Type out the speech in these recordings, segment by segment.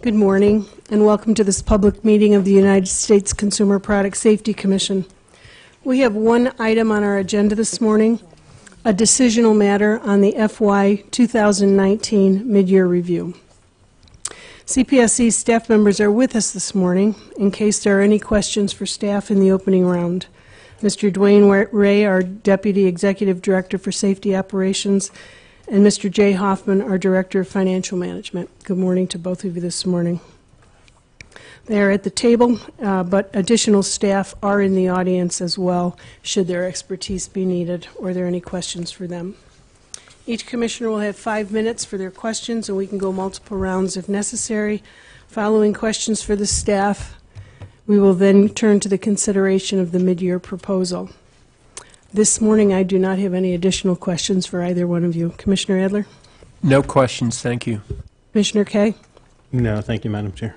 Good morning, and welcome to this public meeting of the United States Consumer Product Safety Commission. We have one item on our agenda this morning, a decisional matter on the FY 2019 mid-year review. CPSC staff members are with us this morning in case there are any questions for staff in the opening round. Mr. Dwayne Ray, our Deputy Executive Director for Safety Operations, and Mr. Jay Hoffman, our Director of Financial Management. Good morning to both of you this morning. They are at the table, but additional staff are in the audience as well, should their expertise be needed or there are any questions for them. Each commissioner will have 5 minutes for their questions, and we can go multiple rounds if necessary. Following questions for the staff, we will then turn to the consideration of the mid-year proposal. This morning, I do not have any additional questions for either one of you. Commissioner Adler? No questions, thank you. Commissioner Kay? No, thank you, Madam Chair.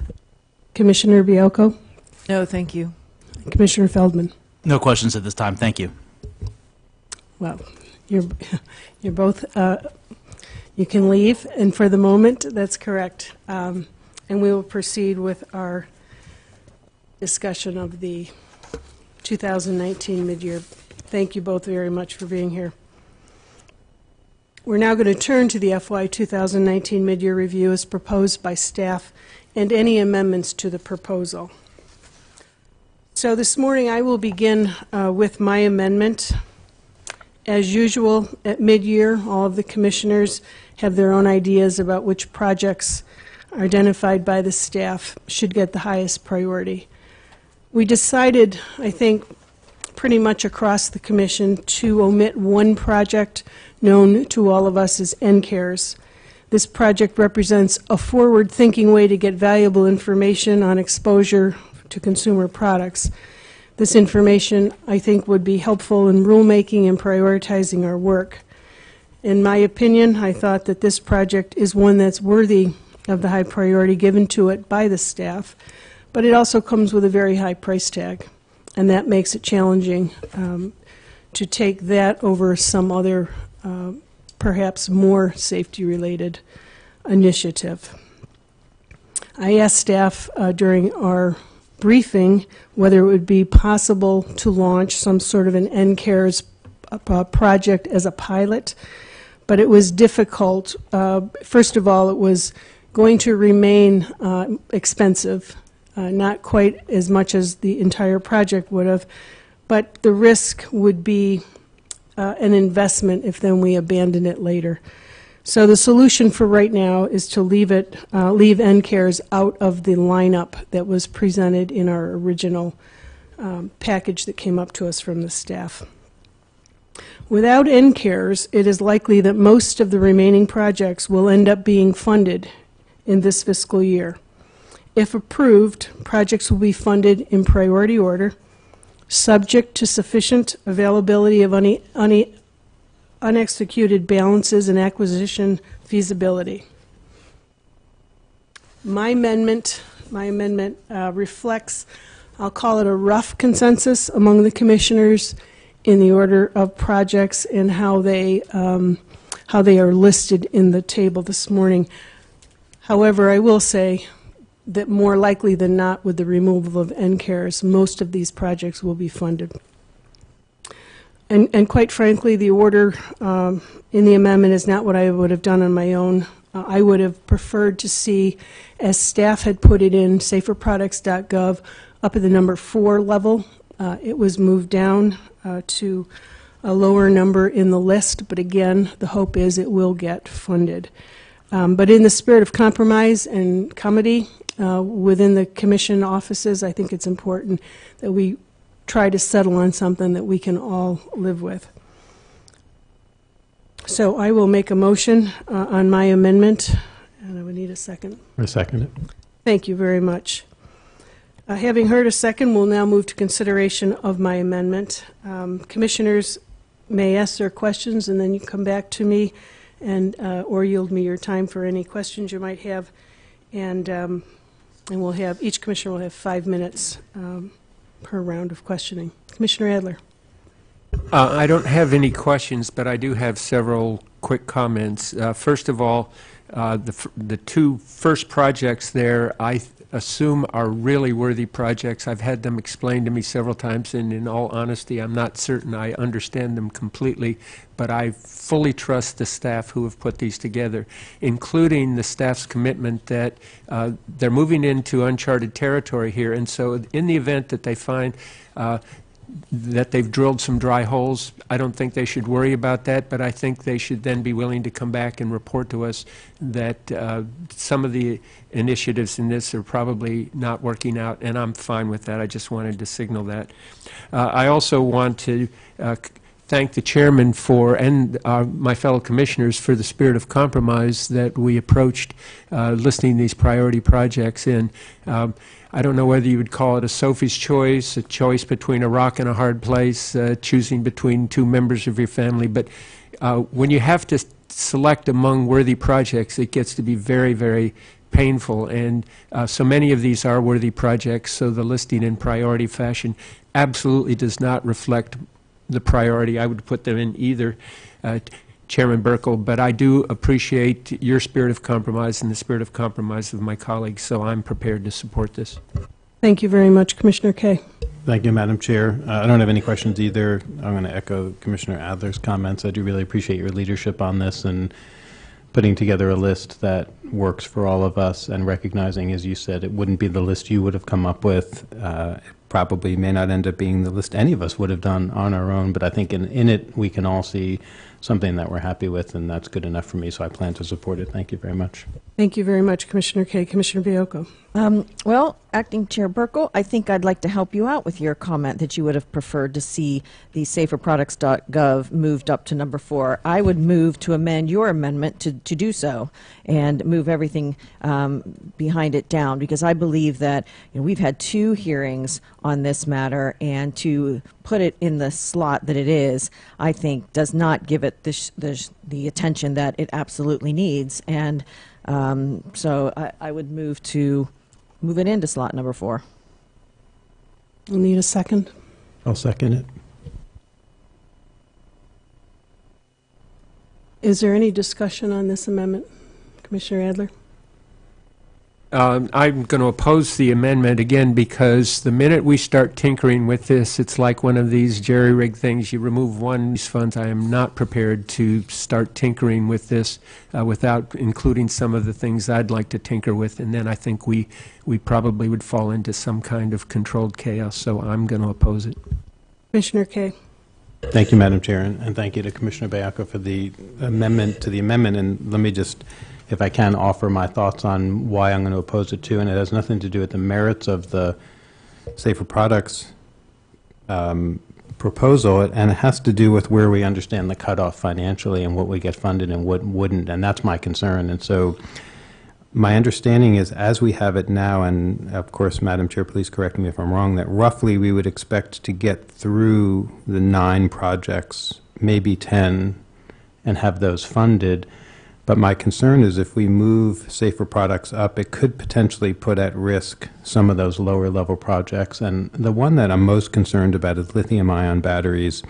Commissioner Bielko? No, thank you. Commissioner Feldman? No questions at this time, thank you. Well, you're both, you can leave, and for the moment, that's correct. And we will proceed with our discussion of the 2019 mid-year. Thank you both very much for being here. We're now going to turn to the FY 2019 mid-year review as proposed by staff and any amendments to the proposal. So this morning I will begin with my amendment. As usual, at mid-year, all of the commissioners have their own ideas about which projects identified by the staff should get the highest priority. We decided, I think, pretty much across the commission to omit one project known to all of us as NCARES. This project represents a forward-thinking way to get valuable information on exposure to consumer products. This information, I think, would be helpful in rulemaking and prioritizing our work. In my opinion, I thought that this project is one that's worthy of the high priority given to it by the staff, but it also comes with a very high price tag, and that makes it challenging to take that over some other perhaps more safety-related initiative. I asked staff during our briefing whether it would be possible to launch some sort of an NCARES project as a pilot, but it was difficult. First of all, it was going to remain expensive, not quite as much as the entire project would have, but the risk would be an investment if then we abandon it later. So the solution for right now is to leave NCARES out of the lineup that was presented in our original package that came up to us from the staff. Without NCARES, it is likely that most of the remaining projects will end up being funded in this fiscal year. If approved, projects will be funded in priority order, subject to sufficient availability of unexecuted balances and acquisition feasibility. My amendment reflects, I'll call it a rough consensus among the commissioners in the order of projects and how they are listed in the table this morning. However, I will say that more likely than not, with the removal of NCARES, most of these projects will be funded. And quite frankly, the order in the amendment is not what I would have done on my own. I would have preferred to see, as staff had put it in saferproducts.gov, up at the number 4 level. It was moved down to a lower number in the list, but again, the hope is it will get funded. But in the spirit of compromise and comity within the commission offices, I think it's important that we try to settle on something that we can all live with. So I will make a motion on my amendment, and I would need a second. I second it. Thank you very much. Having heard a second, we'll now move to consideration of my amendment. Commissioners may ask their questions, and then you come back to me and or yield me your time for any questions you might have, and we'll have each commissioner will have 5 minutes per round of questioning. Commissioner Adler. I don't have any questions, but I do have several quick comments. First of all, The two first projects there, I assume are really worthy projects. I've had them explained to me several times, and in all honesty, I'm not certain I understand them completely, but I fully trust the staff who have put these together, including the staff's commitment that they're moving into uncharted territory here, and so in the event that they find that they've drilled some dry holes, I don't think they should worry about that, but I think they should then be willing to come back and report to us that some of the initiatives in this are probably not working out, and I'm fine with that. I just wanted to signal that. I also want to thank the chairman for, and my fellow commissioners for the spirit of compromise that we approached listing these priority projects in. I don't know whether you would call it a Sophie's choice, a choice between a rock and a hard place, choosing between two members of your family, but when you have to select among worthy projects, it gets to be very, very painful, and so many of these are worthy projects, so the listing in priority fashion absolutely does not reflect the priority. I would put them in either, Chairman Burkle, but I do appreciate your spirit of compromise and the spirit of compromise of my colleagues, so I'm prepared to support this. Thank you very much, Commissioner Kaye. Thank you, Madam Chair. I don't have any questions either. I'm going to echo Commissioner Adler's comments. I do really appreciate your leadership on this and putting together a list that works for all of us, and recognizing, as you said, it wouldn't be the list you would have come up with. It probably may not end up being the list any of us would have done on our own, but I think in it we can all see something that we're happy with, and that's good enough for me, so I plan to support it. Thank you very much. Thank you very much, Commissioner Kaye. Commissioner Baiocco. Well, Acting Chair Burkle, I think I'd like to help you out with your comment that you would have preferred to see the saferproducts.gov moved up to number 4. I would move to amend your amendment to do so and move everything behind it down, because I believe that we've had 2 hearings on this matter, and to put it in the slot that it is, I think does not give it the attention that it absolutely needs. And so I would move it into slot number 4. We'll need a second. I'll second it. Is there any discussion on this amendment, Commissioner Adler? I'm going to oppose the amendment again, because the minute we start tinkering with this, it's like one of these jerry-rig things. You remove one of these funds. I am not prepared to start tinkering with this without including some of the things I'd like to tinker with, and then I think we probably would fall into some kind of controlled chaos, so I'm going to oppose it. Commissioner Kaye. Thank you, Madam Chair, and thank you to Commissioner Baiocco for the amendment to the amendment. And let me just, if I can, offer my thoughts on why I'm going to oppose it too. And it has nothing to do with the merits of the Safer Products proposal, and it has to do with where we understand the cutoff financially and what we get funded and what wouldn't, and that's my concern. And so my understanding is, as we have it now, and of course, Madam Chair, please correct me if I'm wrong, that roughly we would expect to get through the 9 projects, maybe 10, and have those funded. But my concern is if we move Safer Products up, it could potentially put at risk some of those lower level projects. And the one that I'm most concerned about is lithium-ion batteries.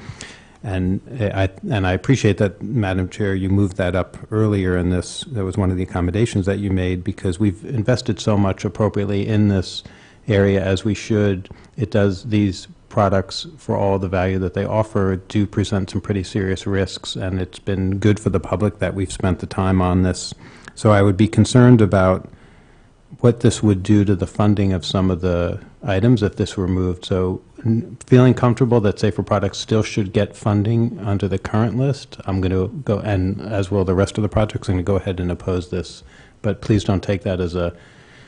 And I appreciate that, Madam Chair, you moved that up earlier in this. That was one of the accommodations that you made, because we've invested so much appropriately in this area, as we should. It does, these products, for all the value that they offer, do present some pretty serious risks, and it's been good for the public that we've spent the time on this. So I would be concerned about what this would do to the funding of some of the items if this were moved. So feeling comfortable that Safer Products still should get funding under the current list, I'm going to go, and as will the rest of the projects, I'm going to go ahead and oppose this. But please don't take that as a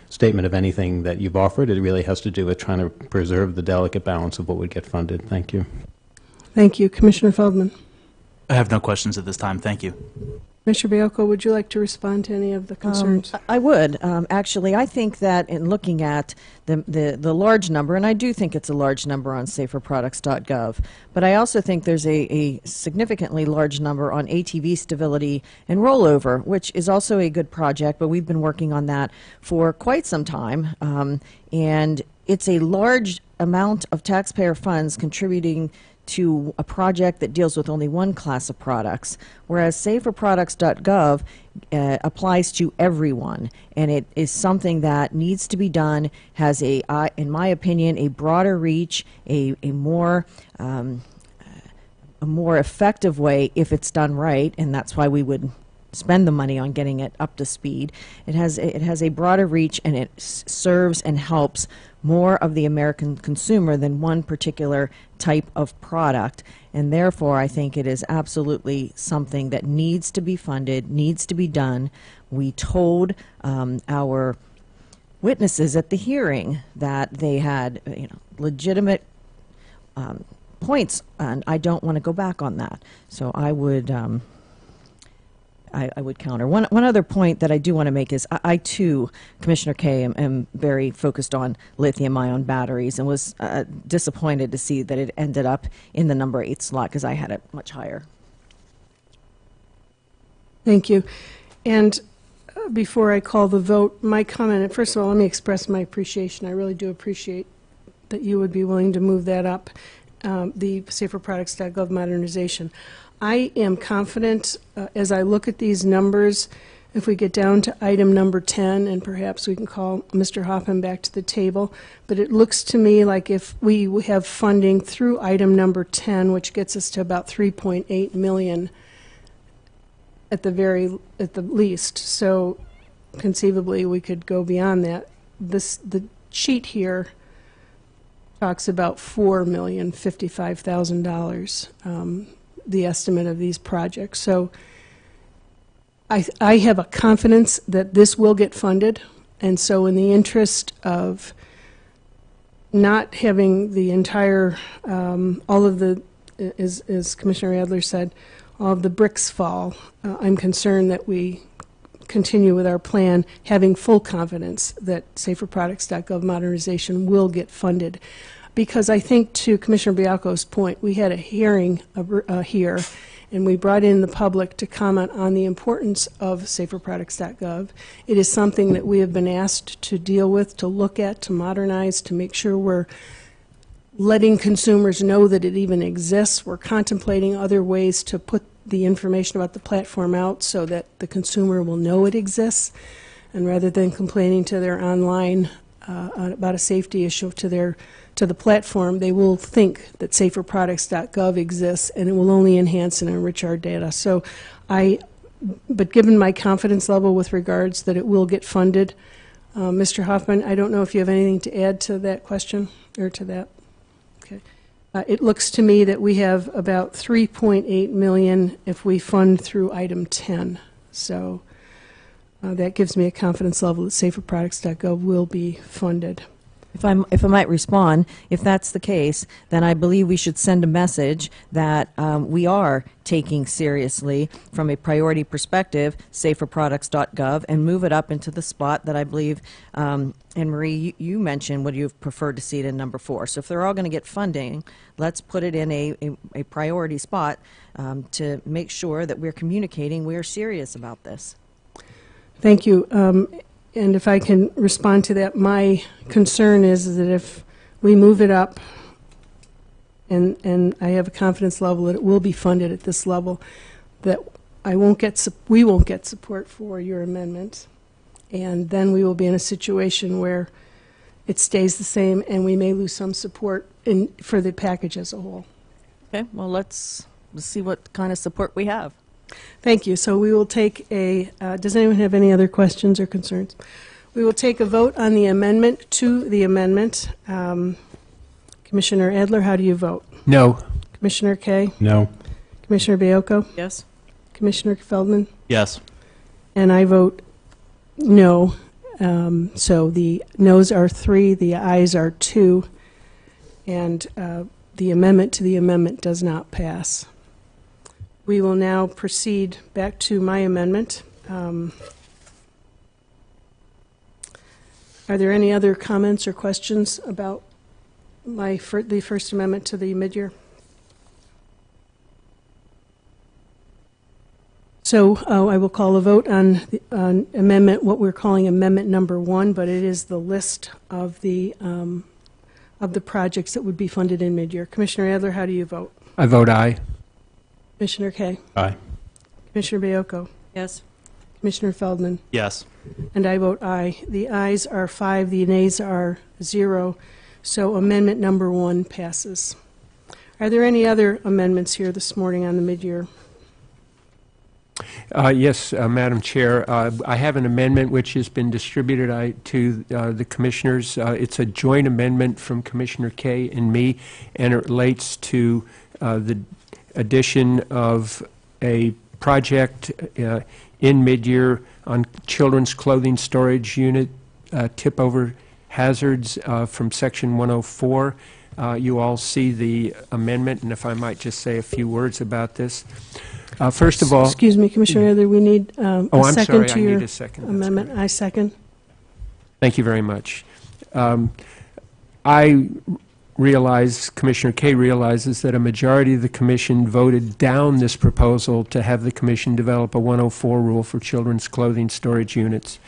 statement of anything that you've offered. It really has to do with trying to preserve the delicate balance of what would get funded. Thank you. Thank you. Commissioner Feldman. I have no questions at this time. Thank you. Commissioner Baiocco, would you like to respond to any of the concerns? I would. Actually, I think that in looking at the large number, and I do think it's a large number on saferproducts.gov, but I also think there's a significantly large number on ATV stability and rollover, which is also a good project, but we've been working on that for quite some time. And it's a large amount of taxpayer funds contributing to a project that deals with only one class of products, whereas saferproducts.gov applies to everyone, and it is something that needs to be done, has in my opinion, a broader reach, a more effective way if it's done right, and that's why we would spend the money on getting it up to speed. It has a broader reach, and it serves and helps more of the American consumer than one particular type of product. And therefore, I think it is absolutely something that needs to be funded, needs to be done. We told our witnesses at the hearing that they had legitimate points, and I don't want to go back on that. So I would I would counter. One other point that I do want to make is I too, Commissioner Kay, am very focused on lithium-ion batteries, and was disappointed to see that it ended up in the number 8 slot, because I had it much higher. Thank you. And before I call the vote, my comment, first of all, let me express my appreciation. I really do appreciate that you would be willing to move that up, the saferproducts.gov modernization. I am confident, as I look at these numbers, if we get down to item number 10, and perhaps we can call Mr. Hoffman back to the table, but it looks to me like if we have funding through item number 10, which gets us to about 3.8 million at the least, so conceivably we could go beyond that. The sheet here talks about $4,055,000. The estimate of these projects. So I have a confidence that this will get funded, and so in the interest of not having the entire, all of the, as Commissioner Adler said, all of the bricks fall, I'm concerned that we continue with our plan, having full confidence that saferproducts.gov modernization will get funded. Because I think, to Commissioner Bialko's point, we had a hearing here, and we brought in the public to comment on the importance of saferproducts.gov. It is something that we have been asked to deal with, to look at, to modernize, to make sure we're letting consumers know that it even exists. We're contemplating other ways to put the information about the platform out so that the consumer will know it exists, and rather than complaining to their online about a safety issue to the platform, they will think that saferproducts.gov exists, and it will only enhance and enrich our data. So but given my confidence level with regards that it will get funded, Mr. Hoffman, I don't know if you have anything to add to that question, or to that. Okay. It looks to me that we have about 3.8 million if we fund through item 10. So that gives me a confidence level that saferproducts.gov will be funded. If I might respond, if that's the case, then I believe we should send a message that we are taking seriously, from a priority perspective, saferproducts.gov, and move it up into the spot that I believe, Anne Marie, you mentioned would you have preferred to see it in number 4. So if they're all going to get funding, let's put it in a priority spot to make sure that we're communicating we're serious about this. Thank you. And if I can respond to that, my concern is that if we move it up, and I have a confidence level that it will be funded at this level, that we won't get support for your amendment, and then we will be in a situation where it stays the same, and we may lose some support for the package as a whole. Okay, well, let's see what kind of support we have. Thank you. So we will take does anyone have any other questions or concerns? We will take a vote on the amendment to the amendment. Commissioner Adler, how do you vote? No. Commissioner Kay? No. Commissioner Bialko? Yes? Commissioner Feldman? Yes. And I vote no. So the noes are 3, the ayes are 2, and the amendment to the amendment does not pass. We will now proceed back to my amendment. Are there any other comments or questions about the First Amendment to the midyear? So I will call a vote on amendment, what we're calling amendment number 1, but it is the list of the of the projects that would be funded in mid-year. Commissioner Adler, how do you vote? I vote aye. Commissioner Kay? Aye. Commissioner Baiocco? Yes. Commissioner Feldman? Yes. And I vote aye. The ayes are 5, the nays are 0, so amendment number 1 passes. Are there any other amendments here this morning on the mid-year? Yes, Madam Chair. I have an amendment which has been distributed to the commissioners. It's a joint amendment from Commissioner Kay and me, and it relates to the addition of a project in mid-year on children's clothing storage unit tip over hazards from Section 104. You all see the amendment, and if I might just say a few words about this. First of all, Excuse me, Commissioner Adler, we need a I'm second sorry, to I your need a second. That's amendment. correct. I second. Thank you very much. I realize, Commissioner Kay realizes that a majority of the commission voted down this proposal to have the commission develop a 104 rule for children's clothing storage units.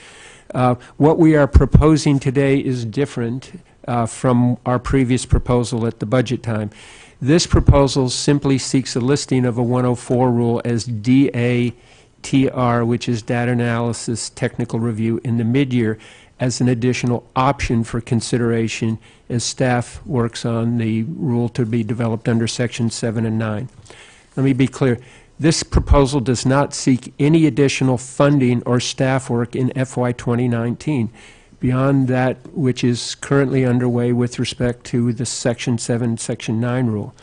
What we are proposing today is different from our previous proposal at the budget time. This proposal simply seeks a listing of a 104 rule as DATR, which is Data Analysis Technical Review, in the mid-year as an additional option for consideration as staff works on the rule to be developed under Section 7 and 9. Let me be clear. This proposal does not seek any additional funding or staff work in FY 2019 beyond that which is currently underway with respect to the Section 7, Section 9 rule.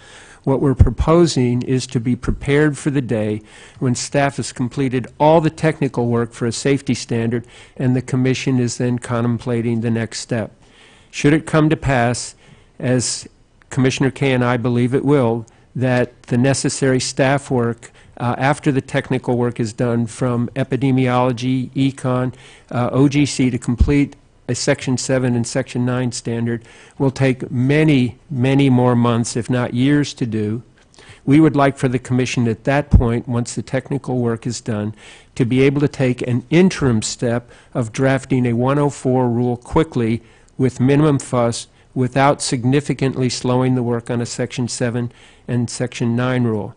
What we're proposing is to be prepared for the day when staff has completed all the technical work for a safety standard and the Commission is then contemplating the next step. Should it come to pass, as Commissioner Kay and I believe it will, that the necessary staff work after the technical work is done from epidemiology, econ, OGC to complete a Section 7 and Section 9 standard will take many, many more months, if not years, to do. We would like for the Commission at that point, once the technical work is done, to be able to take an interim step of drafting a 104 rule quickly with minimum fuss without significantly slowing the work on a Section 7 and Section 9 rule.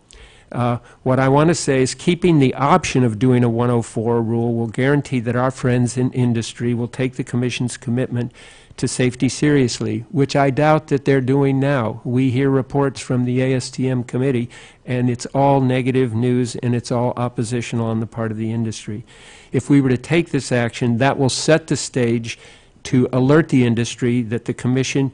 What I want to say is keeping the option of doing a 104 rule will guarantee that our friends in industry will take the Commission's commitment to safety seriously, which I doubt that they're doing now. We hear reports from the ASTM committee, and it's all negative news and it's all oppositional on the part of the industry. If we were to take this action, that will set the stage to alert the industry that the Commission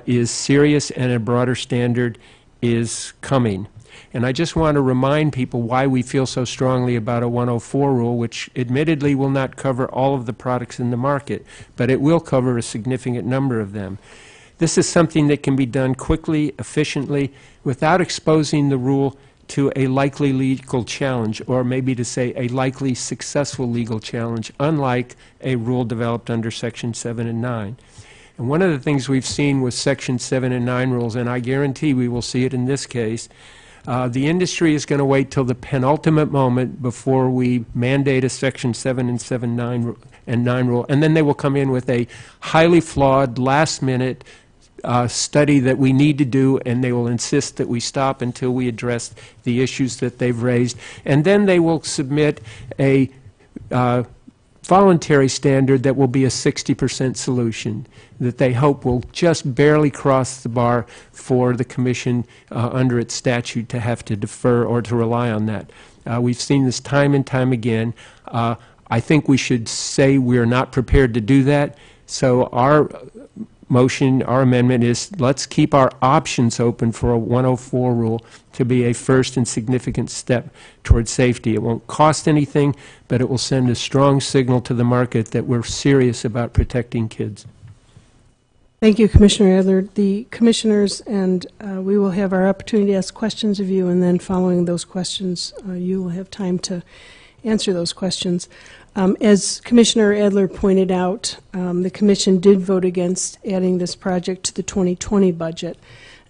is serious and a broader standard is coming. And I just want to remind people why we feel so strongly about a 104 rule, which admittedly will not cover all of the products in the market, but it will cover a significant number of them. This is something that can be done quickly, efficiently, without exposing the rule to a likely legal challenge, or maybe to say a likely successful legal challenge, unlike a rule developed under Section 7 and 9. And one of the things we've seen with Section 7 and 9 rules, and I guarantee we will see it in this case, the industry is going to wait till the penultimate moment before we mandate a Section 7 and 9 rule, and then they will come in with a highly flawed, last-minute study that we need to do, and they will insist that we stop until we address the issues that they've raised. And then they will submit a voluntary standard that will be a 60% solution that they hope will just barely cross the bar for the Commission under its statute to have to defer or to rely on that. We've seen this time and time again. I think we should say we are not prepared to do that. So our motion, our amendment is let's keep our options open for a 104 rule to be a first and significant step towards safety. It won't cost anything, but it will send a strong signal to the market that we're serious about protecting kids. Thank you, Commissioner Adler. The commissioners and we will have our opportunity to ask questions of you, and then following those questions, you will have time to answer those questions. As Commissioner Adler pointed out, the Commission did vote against adding this project to the 2020 budget,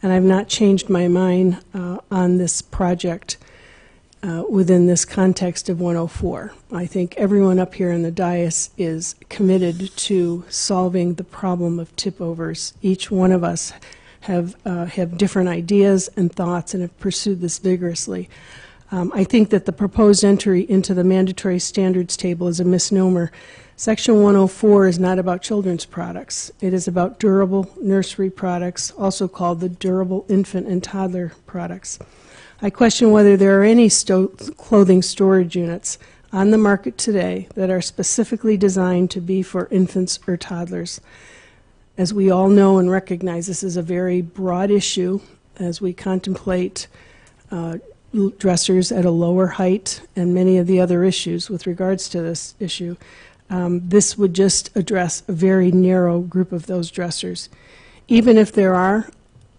and I've not changed my mind on this project. within this context of 104. I think everyone up here in the dais is committed to solving the problem of tip overs. Each one of us have different ideas and thoughts and have pursued this vigorously. I think that the proposed entry into the mandatory standards table is a misnomer. Section 104 is not about children's products. It is about durable nursery products, also called the durable infant and toddler products. I question whether there are any clothing storage units on the market today that are specifically designed to be for infants or toddlers. As we all know and recognize, this is a very broad issue as we contemplate dressers at a lower height and many of the other issues with regards to this issue. This would just address a very narrow group of those dressers. Even if there are,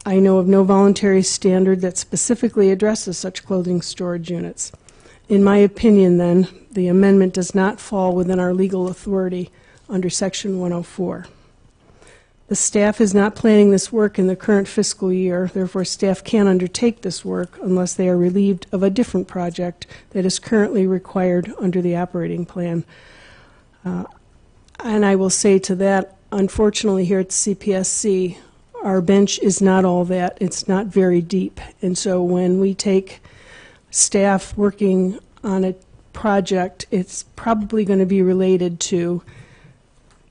I know of no voluntary standard that specifically addresses such clothing storage units. In my opinion, then, the amendment does not fall within our legal authority under Section 104. The staff is not planning this work in the current fiscal year, therefore staff can't undertake this work unless they are relieved of a different project that is currently required under the operating plan. And I will say to that, unfortunately here at the CPSC, our bench is not all that. It's not very deep. And so when we take staff working on a project, it's probably going to be related to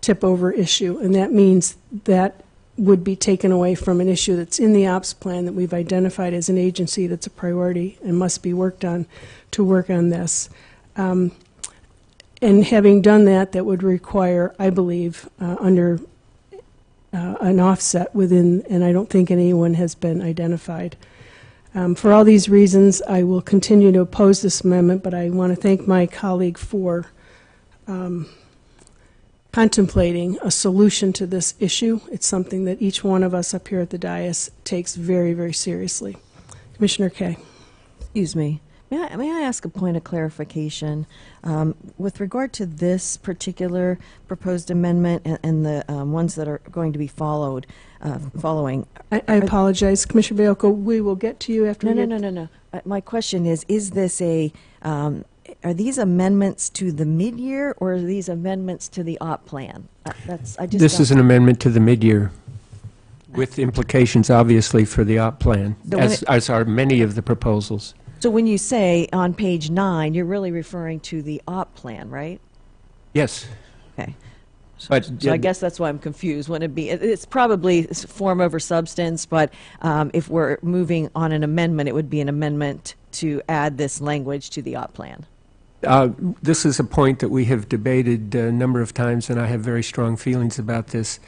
tip over issue. And that means that would be taken away from an issue that's in the ops plan that we've identified as an agency that's a priority and must be worked on to work on this. And having done that, that would require, I believe, under an offset within, and I don't think anyone has been identified. For all these reasons, I will continue to oppose this amendment, but I want to thank my colleague for contemplating a solution to this issue. It's something that each one of us up here at the dais takes very, very seriously. Commissioner Kaye. Excuse me. May I ask a point of clarification? With regard to this particular proposed amendment and the ones that are going to be following. I apologize, Commissioner Baiocco. We will get to you after. No. My question is this are these amendments to the mid-year or are these amendments to the op plan? This is an amendment to the mid-year with implications, obviously, for the op plan, as are many of the proposals. So when you say on page 9, you're really referring to the op plan, right? Yes. Okay. But So I guess that's why I'm confused. Wouldn't it be? It's probably form over substance, but if we're moving on an amendment, it would be an amendment to add this language to the op plan. This is a point that we have debated a number of times, and I have very strong feelings about this.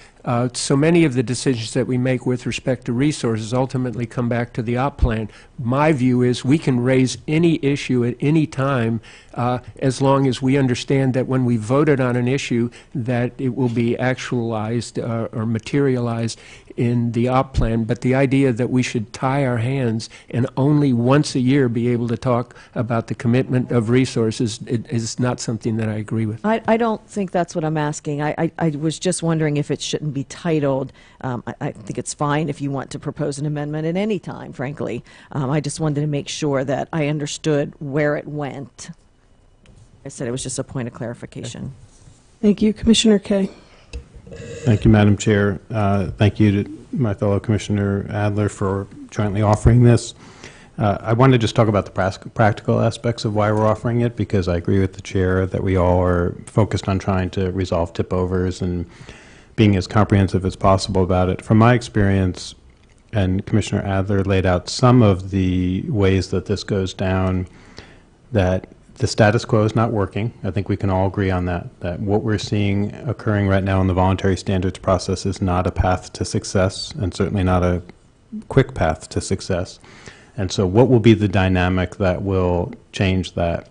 So many of the decisions that we make with respect to resources ultimately come back to the op plan. My view is we can raise any issue at any time as long as we understand that when we voted on an issue that it will be actualized or materialized in the op plan. But the idea that we should tie our hands and only once a year be able to talk about the commitment of resources is not something that I agree with. I don't think that's what I'm asking. I was just wondering if it shouldn't be titled. I think it's fine if you want to propose an amendment at any time, frankly. I just wanted to make sure that I understood where it went. I said it was just a point of clarification. Thank you, Commissioner Kaye. Thank you, Madam Chair. Thank you to my fellow Commissioner Adler for jointly offering this. I want to just talk about the practical aspects of why we're offering it, because I agree with the Chair that we all are focused on trying to resolve tip-overs and being as comprehensive as possible about it. From my experience, and Commissioner Adler laid out some of the ways that this goes down, that the status quo is not working. I think we can all agree on that, that what we're seeing occurring right now in the voluntary standards process is not a path to success, and certainly not a quick path to success. And so what will be the dynamic that will change that?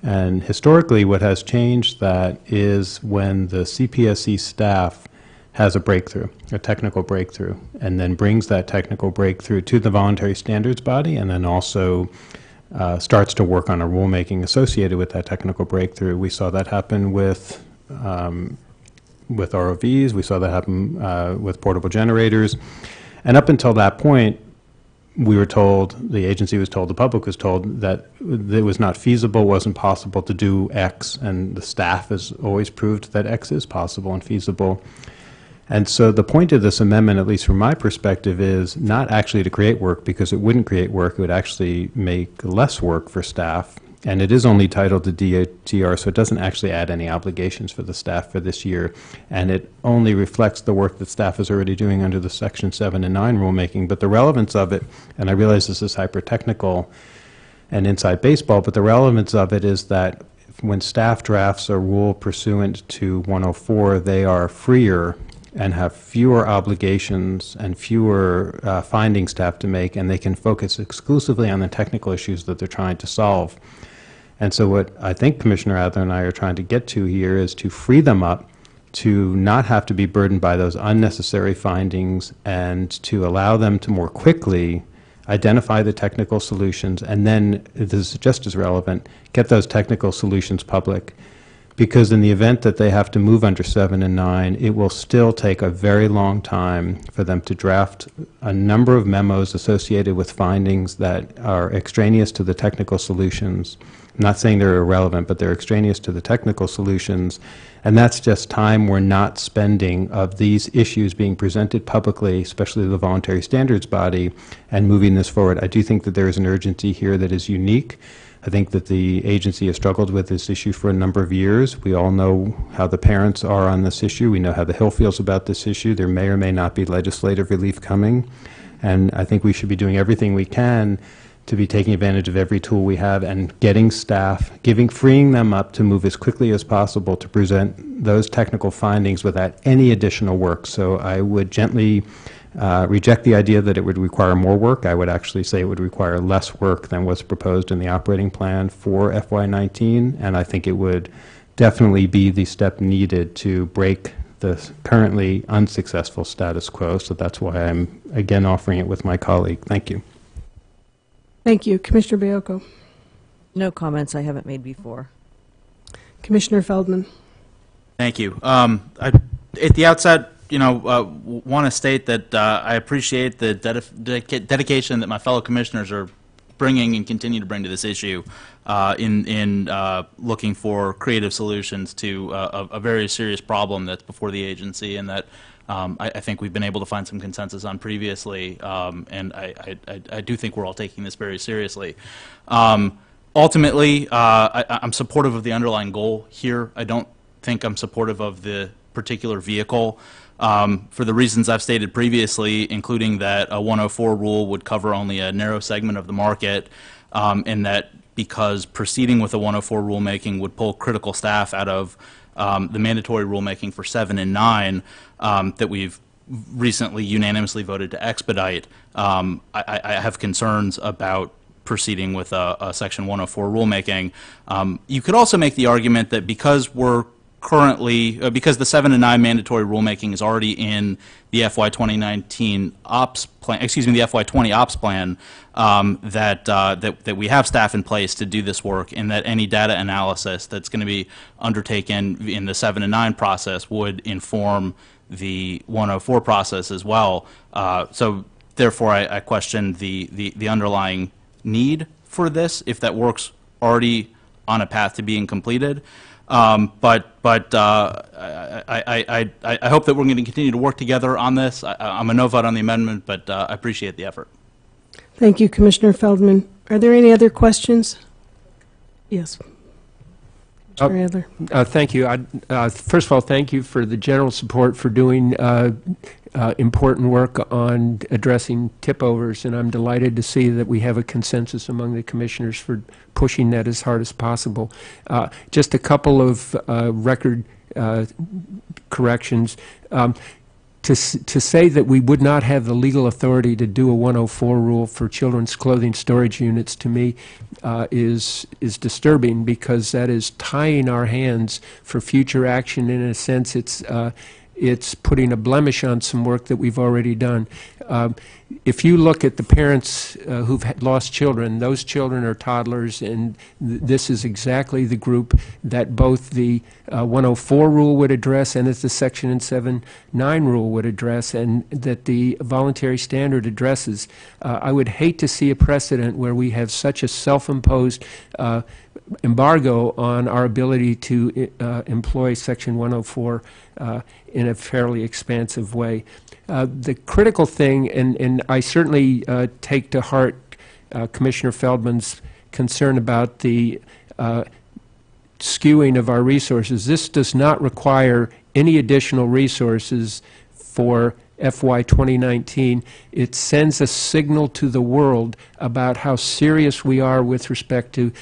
And historically, what has changed that is when the CPSC staff has a breakthrough, a technical breakthrough, and then brings that technical breakthrough to the voluntary standards body, and then also starts to work on a rulemaking associated with that technical breakthrough. We saw that happen with ROVs. We saw that happen with portable generators. And up until that point, we were told, the agency was told, the public was told that it was not feasible, wasn't possible to do X, and the staff has always proved that X is possible and feasible. And so the point of this amendment, at least from my perspective, is not actually to create work, because it wouldn't create work. It would actually make less work for staff. And it is only titled to DOTR, so it doesn't actually add any obligations for the staff for this year. And it only reflects the work that staff is already doing under the Section 7 and 9 rulemaking. But the relevance of it, and I realize this is hyper-technical and inside baseball, but the relevance of it is that when staff drafts a rule pursuant to 104, they are freer and have fewer obligations and fewer findings to have to make, and they can focus exclusively on the technical issues that they're trying to solve. And so what I think Commissioner Adler and I are trying to get to here is to free them up to not have to be burdened by those unnecessary findings, and to allow them to more quickly identify the technical solutions, and then, this is just as relevant, get those technical solutions public. Because in the event that they have to move under 7 and 9, it will still take a very long time for them to draft a number of memos associated with findings that are extraneous to the technical solutions. I'm not saying they're irrelevant, but they're extraneous to the technical solutions. And that's just time we're not spending of these issues being presented publicly, especially the voluntary standards body, and moving this forward. I do think that there is an urgency here that is unique. I think that the agency has struggled with this issue for a number of years. We all know how the parents are on this issue. We know how the Hill feels about this issue. There may or may not be legislative relief coming. And I think we should be doing everything we can to be taking advantage of every tool we have and getting staff, freeing them up to move as quickly as possible to present those technical findings without any additional work. So I would gently reject the idea that it would require more work. I would actually say it would require less work than was proposed in the operating plan for FY19, and I think it would definitely be the step needed to break the currently unsuccessful status quo. So that's why I'm again offering it with my colleague. Thank you. Thank you. Commissioner Baiocco. No comments I haven't made before. Commissioner Feldman. Thank you. At the outset, want to state that I appreciate the dedication that my fellow commissioners are bringing and continue to bring to this issue in looking for creative solutions to a very serious problem that's before the agency, and that I think we've been able to find some consensus on previously, and I do think we're all taking this very seriously. Ultimately, I'm supportive of the underlying goal here. I don't think I'm supportive of the particular vehicle. For the reasons I've stated previously, including that a 104 rule would cover only a narrow segment of the market, and that because proceeding with a 104 rulemaking would pull critical staff out of the mandatory rulemaking for 7 and 9 that we've recently unanimously voted to expedite, I have concerns about proceeding with a Section 104 rulemaking. You could also make the argument that because we're currently, because the 7 and 9 mandatory rulemaking is already in the FY 2019 ops plan, excuse me, the FY 20 ops plan, that we have staff in place to do this work, and that any data analysis that's going to be undertaken in the 7 and 9 process would inform the 104 process as well. So therefore, I question the underlying need for this, if that work's already on a path to being completed. But I hope that we're going to continue to work together on this. I'm a no vote on the amendment, but I appreciate the effort. Thank you, Commissioner Feldman. Are there any other questions? Yes. Commissioner Adler. Thank you. First of all, thank you for the general support for doing important work on addressing tip-overs, and I'm delighted to see that we have a consensus among the commissioners for pushing that as hard as possible. Just a couple of record corrections. To say that we would not have the legal authority to do a 104 rule for children's clothing storage units, to me, is disturbing, because that is tying our hands for future action. In a sense, it's putting a blemish on some work that we've already done. If you look at the parents who've lost children, those children are toddlers, and this is exactly the group that both the 104 rule would address and as the Section 7(9) rule would address, and that the voluntary standard addresses. I would hate to see a precedent where we have such a self-imposed embargo on our ability to employ Section 104 in a fairly expansive way. The critical thing, and I certainly take to heart Commissioner Feldman's concern about the skewing of our resources. This does not require any additional resources for FY 2019. It sends a signal to the world about how serious we are with respect to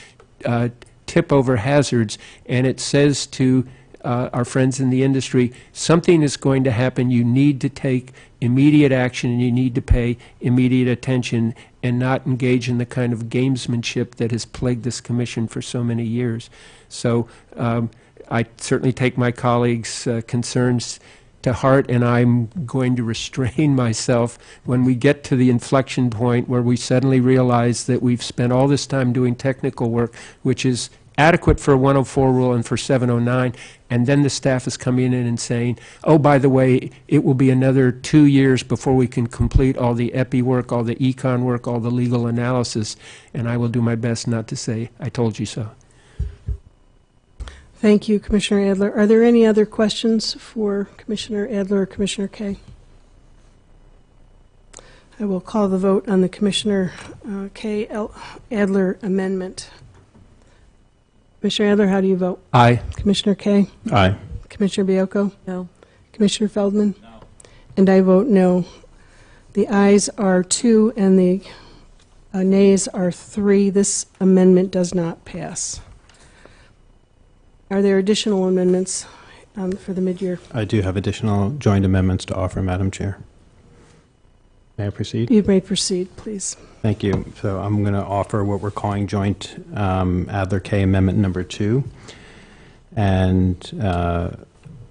tip-over hazards, and it says to our friends in the industry, something is going to happen. You need to take immediate action, and you need to pay immediate attention and not engage in the kind of gamesmanship that has plagued this commission for so many years. So I certainly take my colleagues' concerns to heart, and I'm going to restrain myself when we get to the inflection point where we suddenly realize that we've spent all this time doing technical work, which is adequate for a 104 rule and for 709, and then the staff is coming in and saying, oh, by the way, it will be another 2 years before we can complete all the EPI work, all the econ work, all the legal analysis, and I will do my best not to say, I told you so. Thank you, Commissioner Adler. Are there any other questions for Commissioner Adler or Commissioner Kaye? I will call the vote on the Commissioner Kaye Adler amendment. Commissioner Adler, how do you vote? Aye. Commissioner Kaye? Aye. Commissioner Baiocco? No. Commissioner Feldman? No. And I vote no. The ayes are 2 and the nays are 3. This amendment does not pass. Are there additional amendments for the mid-year? I do have additional joint amendments to offer, Madam Chair. May I proceed? You may proceed, please. Thank you. So I'm going to offer what we're calling joint Adler-Kaye Amendment Number 2. And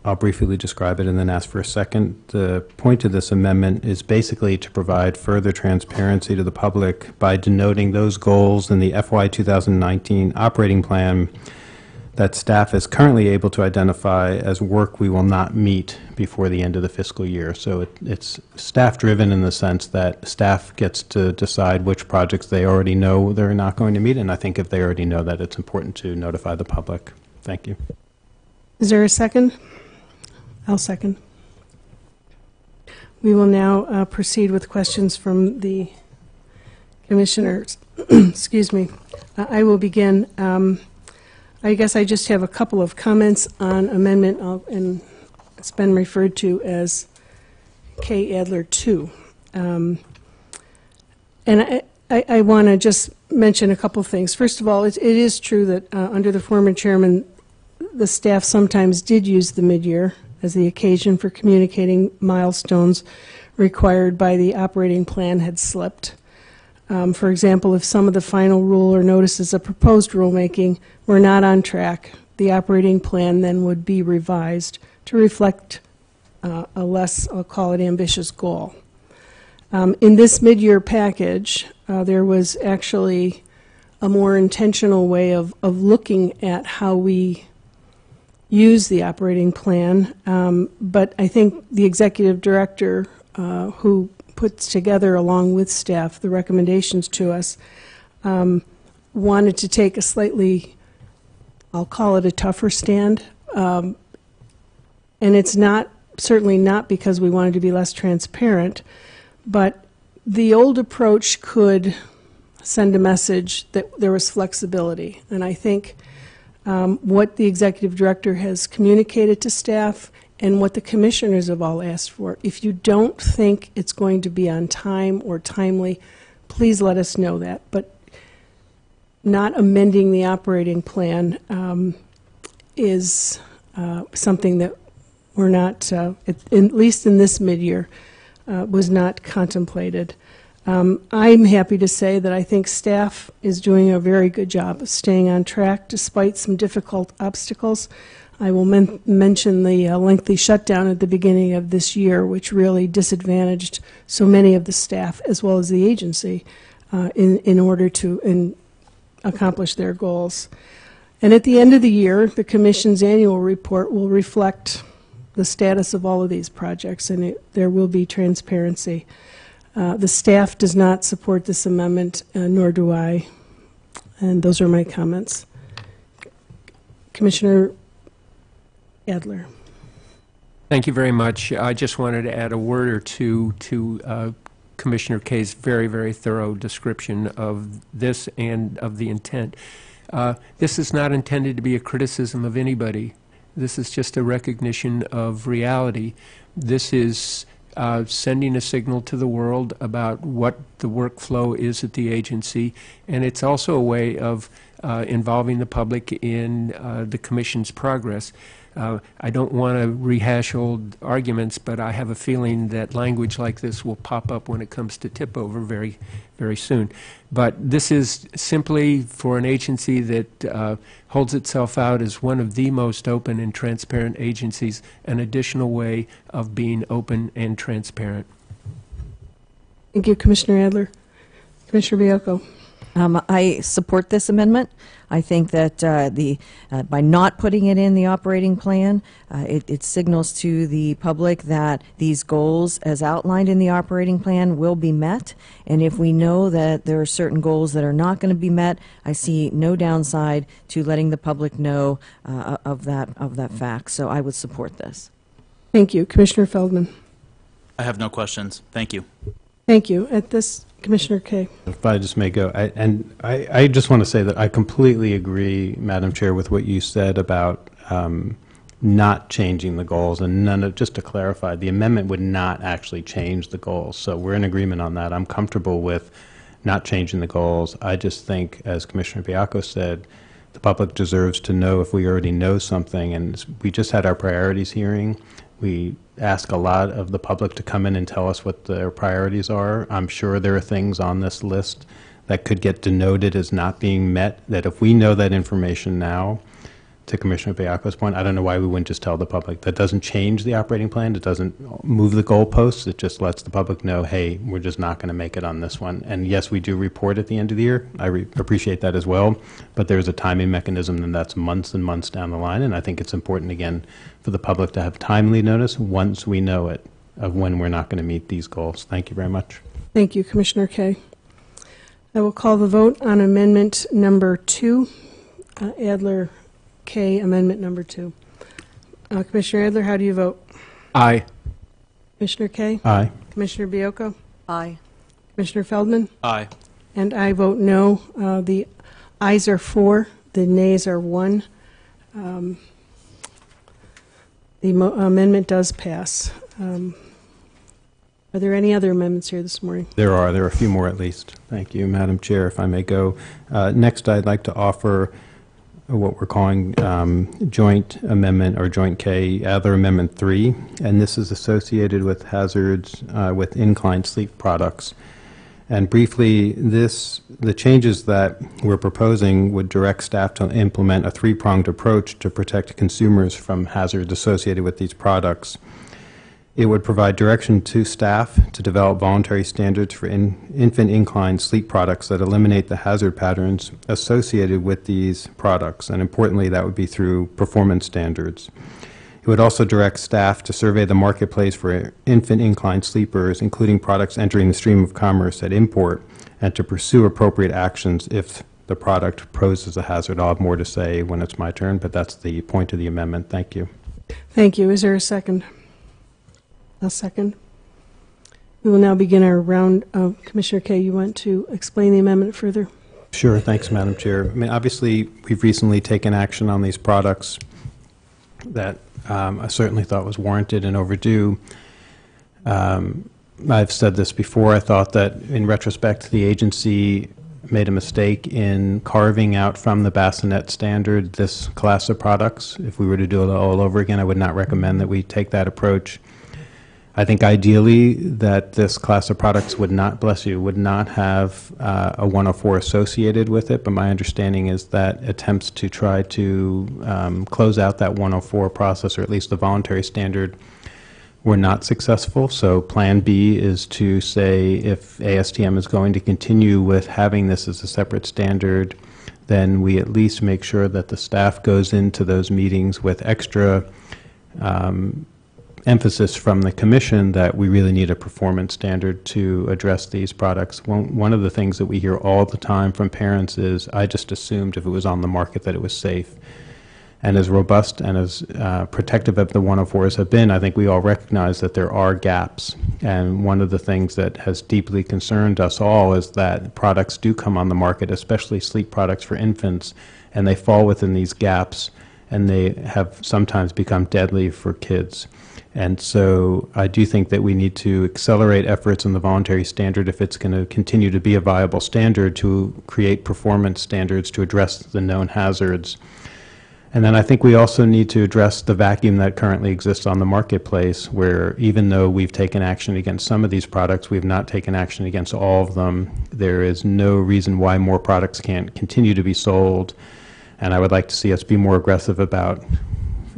I'll briefly describe it and then ask for a second. The point of this amendment is basically to provide further transparency to the public by denoting those goals in the FY 2019 operating plan that staff is currently able to identify as work we will not meet before the end of the fiscal year. So it's staff-driven in the sense that staff gets to decide which projects they already know they're not going to meet, and I think if they already know that, it's important to notify the public. Thank you. Is there a second? I'll second. We will now proceed with questions from the commissioners. Excuse me. I will begin. I guess I just have a couple of comments on amendment, and it's been referred to as Kaye Adler 2. And I want to just mention a couple of things. First of all, it is true that under the former chairman, the staff sometimes did use the mid-year as the occasion for communicating milestones required by the operating plan had slipped. For example, if some of the final rule or notices of proposed rulemaking were not on track, the operating plan then would be revised to reflect a less, I'll call it, ambitious goal. In this mid-year package, there was actually a more intentional way of looking at how we use the operating plan, but I think the executive director who puts together, along with staff, the recommendations to us, wanted to take a slightly, I'll call it a tougher stand. And it's not, certainly not because we wanted to be less transparent, but the old approach could send a message that there was flexibility. And I think what the executive director has communicated to staff and what the commissioners have all asked for. If you don't think it's going to be on time or timely, please let us know that. But not amending the operating plan is something that we're not, at least in this mid-year, was not contemplated. I'm happy to say that I think staff is doing a very good job of staying on track despite some difficult obstacles. I will mention the lengthy shutdown at the beginning of this year, which really disadvantaged so many of the staff as well as the agency in order to accomplish their goals. And at the end of the year, the Commission's annual report will reflect the status of all of these projects, and there will be transparency. The staff does not support this amendment, nor do I, and those are my comments. Commissioner Adler. Thank you very much. I just wanted to add a word or two to Commissioner Kaye's very, very thorough description of this and of the intent. This is not intended to be a criticism of anybody. This is just a recognition of reality. This is sending a signal to the world about what the workflow is at the agency, and it's also a way of involving the public in the Commission's progress. I don't want to rehash old arguments, but I have a feeling that language like this will pop up when it comes to tip over very, very soon. But this is simply for an agency that holds itself out as one of the most open and transparent agencies, an additional way of being open and transparent. Thank you, Commissioner Adler. Commissioner Baiocco. I support this amendment. I think that by not putting it in the operating plan, it signals to the public that these goals, as outlined in the operating plan, will be met. And if we know that there are certain goals that are not going to be met, I see no downside to letting the public know of that fact. So I would support this. Thank you, Commissioner Feldman. I have no questions. Thank you. Thank you. At this, Commissioner Kaye. If I just may go, I just want to say that I completely agree, Madam Chair, with what you said about not changing the goals, and just to clarify, the amendment would not actually change the goals. So we're in agreement on that. I'm comfortable with not changing the goals. I just think, as Commissioner Baiocco said, the public deserves to know if we already know something, and we just had our priorities hearing. We ask a lot of the public to come in and tell us what their priorities are. I'm sure there are things on this list that could get denoted as not being met, that if we know that information now, to Commissioner Baiocco's point, I don't know why we wouldn't just tell the public. That doesn't change the operating plan. It doesn't move the goalposts. It just lets the public know, hey, we're just not going to make it on this one. And yes, we do report at the end of the year. I appreciate that as well. But there's a timing mechanism, and that's months and months down the line. And I think it's important, again, for the public to have timely notice once we know it of when we're not going to meet these goals. Thank you very much. Thank you, Commissioner Kaye. I will call the vote on amendment number 2. Adler, Kaye, amendment number 2. Commissioner Adler, how do you vote? Aye. Commissioner Kaye? Aye. Commissioner Baiocco? Aye. Commissioner Feldman? Aye. And I vote no. The ayes are 4, the nays are 1. The amendment does pass. Are there any other amendments here this morning? There are a few more at least. Thank you, Madam Chair. If I may go. Next, I'd like to offer what we're calling joint amendment, or joint K, Adler Amendment 3, and this is associated with hazards with inclined sleep products. And briefly, the changes that we're proposing would direct staff to implement a 3-pronged approach to protect consumers from hazards associated with these products. It would provide direction to staff to develop voluntary standards for infant inclined sleep products that eliminate the hazard patterns associated with these products, and importantly, that would be through performance standards. It would also direct staff to survey the marketplace for infant inclined sleepers, including products entering the stream of commerce at import, and to pursue appropriate actions if the product poses a hazard. I'll have more to say when it's my turn, but that's the point of the amendment. Thank you. Thank you. Is there a second? A second. We will now begin our round. Commissioner Kaye, you want to explain the amendment further? Sure. Thanks, Madam Chair. I mean, obviously, we've recently taken action on these products that I certainly thought was warranted and overdue. I've said this before. I thought that, in retrospect, the agency made a mistake in carving out from the bassinet standard this class of products. If we were to do it all over again, I would not recommend that we take that approach. I think ideally that this class of products would not, bless you, would not have a 104 associated with it, but my understanding is that attempts to try to close out that 104 process, or at least the voluntary standard, were not successful. So Plan B is to say if ASTM is going to continue with having this as a separate standard, then we at least make sure that the staff goes into those meetings with extra emphasis from the Commission that we really need a performance standard to address these products. One of the things that we hear all the time from parents is, I just assumed if it was on the market that it was safe. And as robust and as protective of the 104s have been, I think we all recognize that there are gaps. And one of the things that has deeply concerned us all is that products do come on the market, especially sleep products for infants, and they fall within these gaps, and they have sometimes become deadly for kids. And so I do think that we need to accelerate efforts in the voluntary standard if it's going to continue to be a viable standard, to create performance standards to address the known hazards. And then I think we also need to address the vacuum that currently exists on the marketplace, where even though we've taken action against some of these products, we've not taken action against all of them. There is no reason why more products can't continue to be sold. And I would like to see us be more aggressive about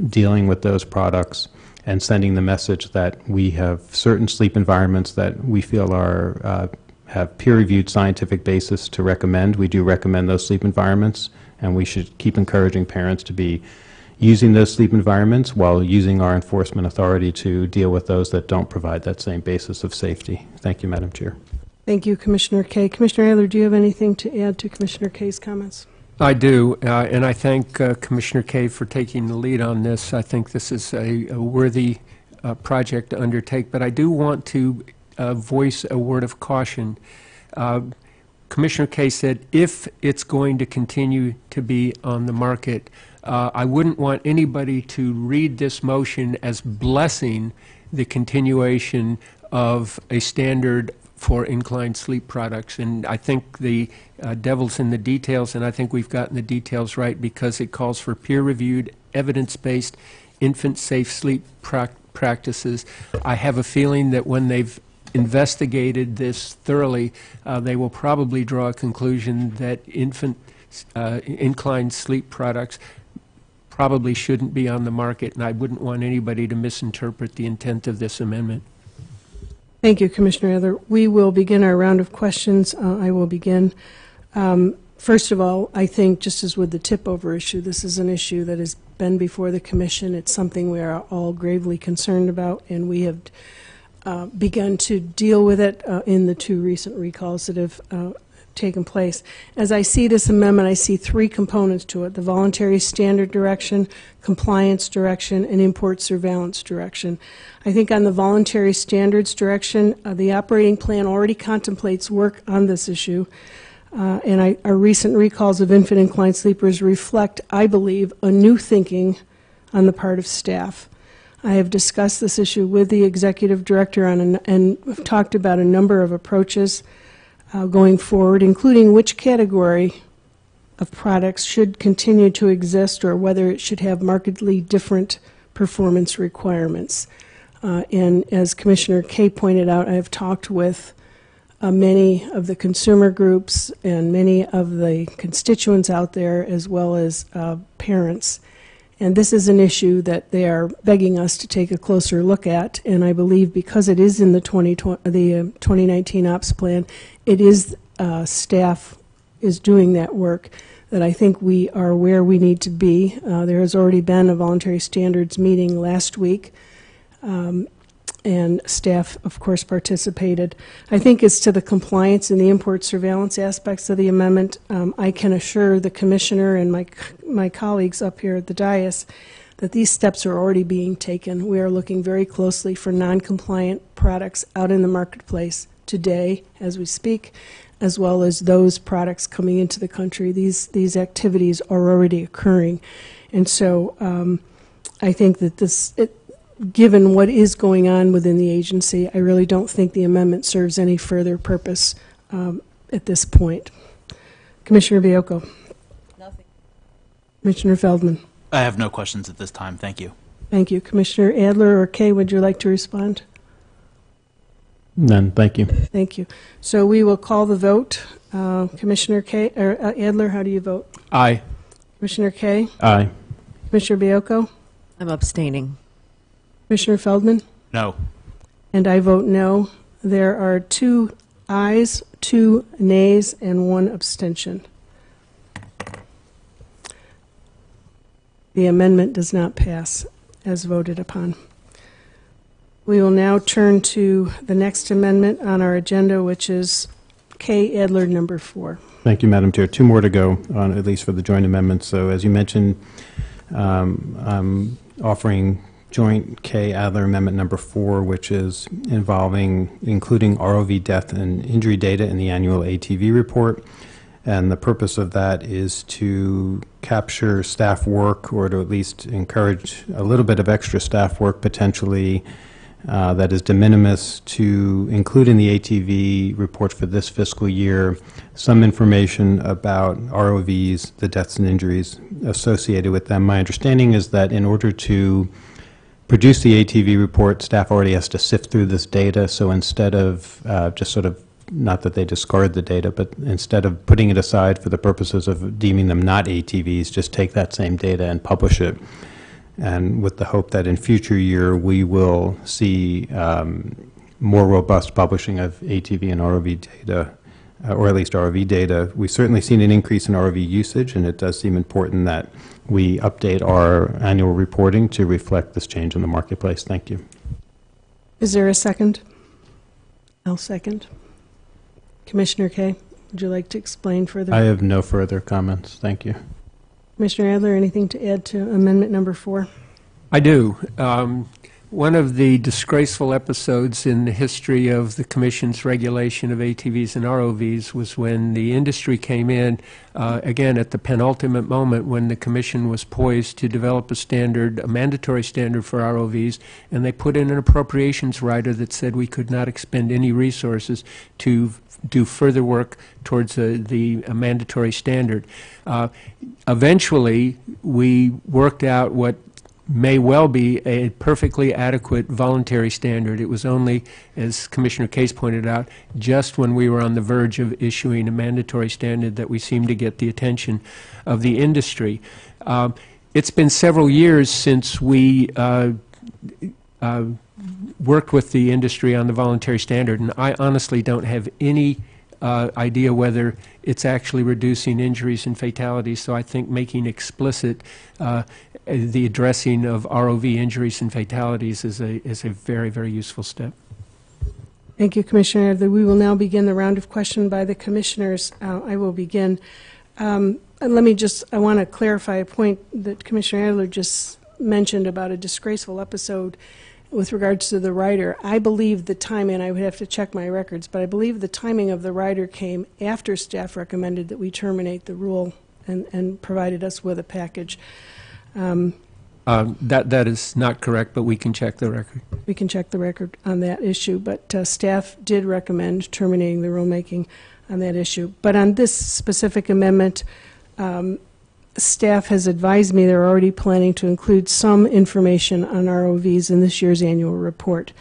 dealing with those products and sending the message that we have certain sleep environments that we feel are have peer-reviewed scientific basis to recommend. We do recommend those sleep environments, and we should keep encouraging parents to be using those sleep environments while using our enforcement authority to deal with those that don't provide that same basis of safety. Thank you, Madam Chair. Thank you, Commissioner Kaye. Commissioner Adler, do you have anything to add to Commissioner Kaye's comments? I do, and I thank Commissioner Kaye for taking the lead on this. I think this is a worthy project to undertake, but I do want to voice a word of caution. Commissioner Kaye said if it's going to continue to be on the market, I wouldn't want anybody to read this motion as blessing the continuation of a standard for inclined sleep products. And I think the devil's in the details, and I think we've gotten the details right, because it calls for peer-reviewed, evidence-based, infant-safe sleep practices. I have a feeling that when they've investigated this thoroughly, they will probably draw a conclusion that inclined sleep products probably shouldn't be on the market, and I wouldn't want anybody to misinterpret the intent of this amendment. Thank you, Commissioner Adler. We will begin our round of questions. I will begin. First of all, I think, just as with the tip-over issue, this is an issue that has been before the Commission. It's something we are all gravely concerned about, and we have begun to deal with it in the two recent recalls that have taken place. As I see this amendment, I see three components to it: the voluntary standard direction, compliance direction, and import surveillance direction. I think on the voluntary standards direction, the operating plan already contemplates work on this issue, and our recent recalls of infant inclined sleepers reflect, I believe, a new thinking on the part of staff. I have discussed this issue with the executive director and have talked about a number of approaches going forward, including which category of products should continue to exist or whether it should have markedly different performance requirements. And as Commissioner Kaye pointed out, I have talked with many of the consumer groups and many of the constituents out there, as well as parents. And this is an issue that they are begging us to take a closer look at. And I believe because it is in the 2019 Ops Plan, it is staff is doing that work, that I think we are where we need to be. There has already been a voluntary standards meeting last week, and staff, of course, participated. I think as to the compliance and the import surveillance aspects of the amendment, I can assure the Commissioner and my colleagues up here at the dais that these steps are already being taken. We are looking very closely for non-compliant products out in the marketplace today as we speak, as well as those products coming into the country. These activities are already occurring. And so I think that given what is going on within the agency, I really don't think the amendment serves any further purpose at this point. Commissioner Baiocco. Nothing. Commissioner Feldman. I have no questions at this time. Thank you. Thank you. Commissioner Adler or Kaye, would you like to respond? None, thank you. Thank you. So we will call the vote. Commissioner Adler, how do you vote? Aye. Commissioner Kay? Aye. Commissioner Baiocco? I'm abstaining. Commissioner Feldman? No. And I vote no. There are 2 ayes, 2 nays, and 1 abstention. The amendment does not pass as voted upon. We will now turn to the next amendment on our agenda, which is K. Adler, number 4. Thank you, Madam Chair. 2 more to go, on at least for the joint amendments. So as you mentioned, I'm offering joint K. Adler Amendment number 4, which is including ROV death and injury data in the annual ATV report. And the purpose of that is to capture staff work, or to at least encourage a little bit of extra staff work potentially that is de minimis, to include in the ATV report for this fiscal year some information about ROVs, the deaths and injuries associated with them. My understanding is that in order to produce the ATV report, staff already has to sift through this data, so instead of just sort of, not that they discard the data, but instead of putting it aside for the purposes of deeming them not ATVs, just take that same data and publish it. And with the hope that in future year we will see more robust publishing of ATV and ROV data, or at least ROV data. We've certainly seen an increase in ROV usage, and it does seem important that we update our annual reporting to reflect this change in the marketplace. Thank you. Is there a second? I'll second. Commissioner Kay, would you like to explain further? I have no further comments. Thank you. Commissioner Adler, anything to add to amendment number 4? I do. One of the disgraceful episodes in the history of the Commission's regulation of ATVs and ROVs was when the industry came in, again, at the penultimate moment when the Commission was poised to develop a standard, a mandatory standard for ROVs, and they put in an appropriations rider that said we could not expend any resources to do further work towards the mandatory standard. Eventually, we worked out what may well be a perfectly adequate voluntary standard. It was only, as Commissioner Case pointed out, just when we were on the verge of issuing a mandatory standard that we seemed to get the attention of the industry. It's been several years since we worked with the industry on the voluntary standard, and I honestly don't have any idea whether it's actually reducing injuries and fatalities, so I think making explicit the addressing of ROV injuries and fatalities is a very, very useful step. Thank you, Commissioner Adler. We will now begin the round of question by the commissioners. I will begin. I want to clarify a point that Commissioner Adler just mentioned about a disgraceful episode with regards to the rider. I believe the timing, and I would have to check my records, but I believe the timing of the rider came after staff recommended that we terminate the rule and provided us with a package. That is not correct, but we can check the record. We can check the record on that issue, but staff did recommend terminating the rulemaking on that issue. But on this specific amendment, staff has advised me they're already planning to include some information on ROVs in this year's annual report.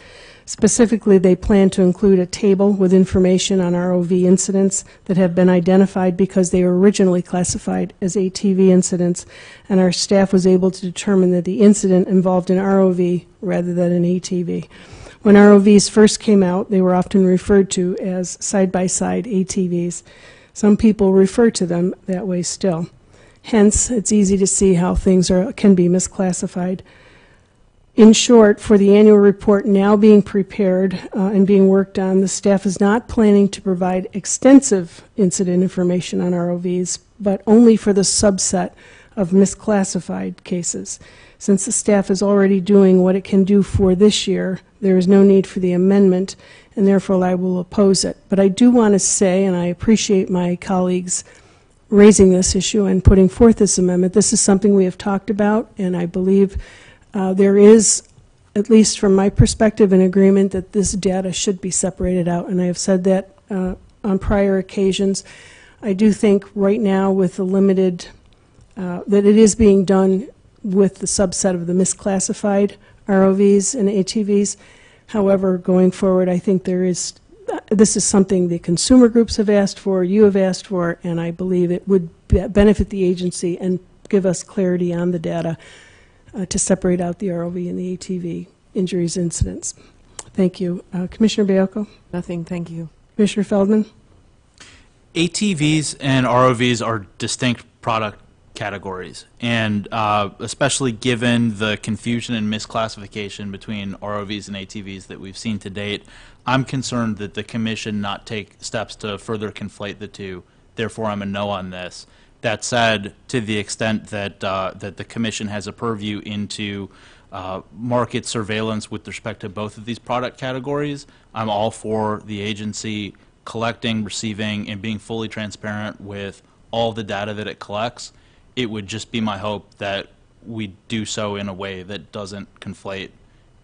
Specifically, they plan to include a table with information on ROV incidents that have been identified because they were originally classified as ATV incidents, and our staff was able to determine that the incident involved an ROV rather than an ATV. When ROVs first came out, they were often referred to as side-by-side ATVs. Some people refer to them that way still. Hence, it's easy to see how things can be misclassified. In short, for the annual report now being prepared and being worked on, the staff is not planning to provide extensive incident information on ROVs, but only for the subset of misclassified cases. Since the staff is already doing what it can do for this year, there is no need for the amendment, and therefore I will oppose it. But I do want to say, and I appreciate my colleagues raising this issue and putting forth this amendment. This is something we have talked about, and I believe there is, at least from my perspective, an agreement that this data should be separated out, and I have said that on prior occasions. I do think right now with the limited, that it is being done with the subset of the misclassified ROVs and ATVs. However, going forward, I think this is something the consumer groups have asked for, you have asked for, and I believe it would benefit the agency and give us clarity on the data to separate out the ROV and the ATV injuries incidents. Thank you. Commissioner Baiocco? Nothing, thank you. Commissioner Feldman? ATVs and ROVs are distinct product categories, and especially given the confusion and misclassification between ROVs and ATVs that we've seen to date, I'm concerned that the Commission not take steps to further conflate the two. Therefore, I'm a no on this. That said, to the extent that that the Commission has a purview into market surveillance with respect to both of these product categories, I'm all for the agency collecting, receiving, and being fully transparent with all the data that it collects. It would just be my hope that we do so in a way that doesn't conflate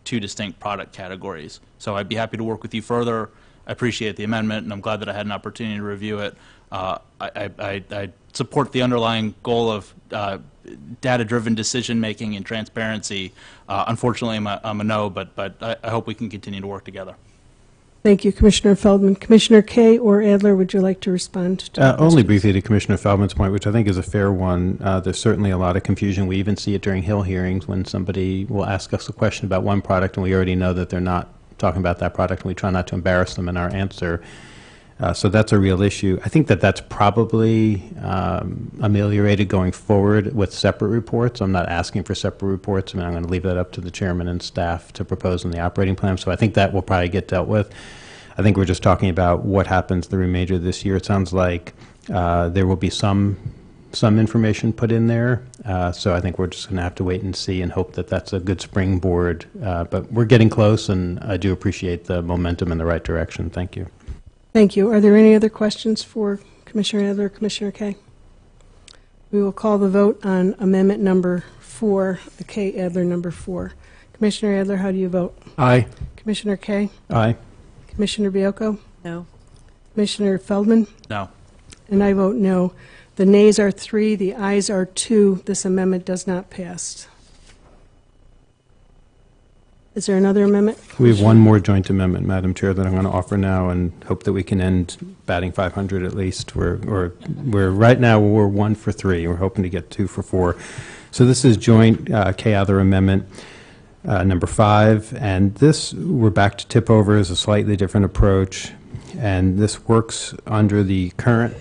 two distinct product categories. So I'd be happy to work with you further. I appreciate the amendment, and I'm glad that I had an opportunity to review it. I support the underlying goal of data-driven decision-making and transparency. Unfortunately, I'm a no, but I hope we can continue to work together. Thank you, Commissioner Feldman. Commissioner Kay or Adler, would you like to respond to the Only questions? briefly to Commissioner Feldman's point, which I think is a fair one. There's certainly a lot of confusion. We even see it during Hill hearings when somebody will ask us a question about one product and we already know that they're not talking about that product, and we try not to embarrass them in our answer. So that's a real issue. I think that that's probably ameliorated going forward with separate reports. I'm not asking for separate reports. I mean, I'm going to leave that up to the chairman and staff to propose in the operating plan. So I think that will probably get dealt with. I think we're just talking about what happens the remainder of this year. It sounds like there will be some information put in there. So I think we're just going to have to wait and see and hope that that's a good springboard. But we're getting close, and I do appreciate the momentum in the right direction. Thank you. Thank you. Are there any other questions for Commissioner Adler or Commissioner Kay? We will call the vote on amendment number 4, the Kay Adler number 4. Commissioner Adler, how do you vote? Aye. Commissioner Kay? Aye. Commissioner Baiocco? No. Commissioner Feldman? No. And I vote no. The nays are 3, the ayes are 2. This amendment does not pass. Is there another amendment? We have one more joint amendment, Madam Chair, that I'm going to offer now and hope that we can end batting 500 at least. We're right now, we're 1 for 3. We're hoping to get 2 for 4. So this is joint Kay Adler amendment number 5. And this, we're back to tip over, is a slightly different approach. And this works under the current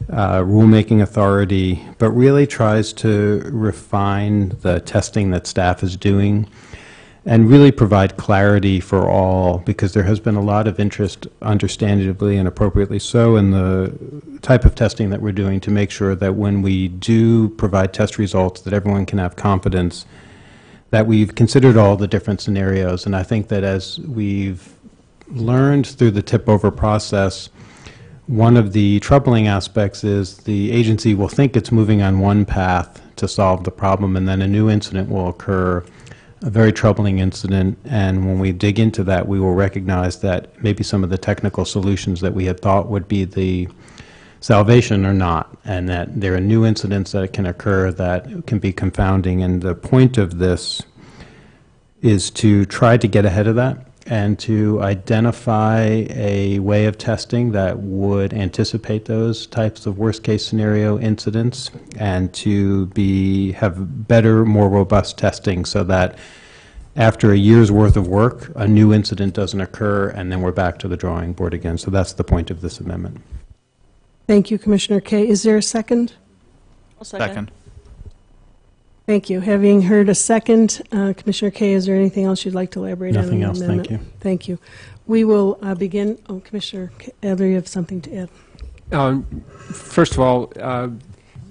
rulemaking authority, but really tries to refine the testing that staff is doing and really provide clarity for all, because there has been a lot of interest, understandably and appropriately so, in the type of testing that we're doing to make sure that when we do provide test results that everyone can have confidence that we've considered all the different scenarios. And I think that as we've learned through the tip-over process, one of the troubling aspects is the agency will think it's moving on one path to solve the problem, and then a new incident will occur, a very troubling incident, and when we dig into that, we will recognize that maybe some of the technical solutions that we had thought would be the salvation are not, and that there are new incidents that can occur that can be confounding. And the point of this is to try to get ahead of that and to identify a way of testing that would anticipate those types of worst-case scenario incidents, and to have better, more robust testing so that after a year's worth of work, a new incident doesn't occur, and then we're back to the drawing board again. So that's the point of this amendment. Thank you, Commissioner Kay. Is there a second? Second. Thank you. Having heard a second, Commissioner Kay, is there anything else you'd like to elaborate on? Nothing the else, amendment? thank you. Thank you. We will begin. Oh, Commissioner Adler, you have something to add. First of all,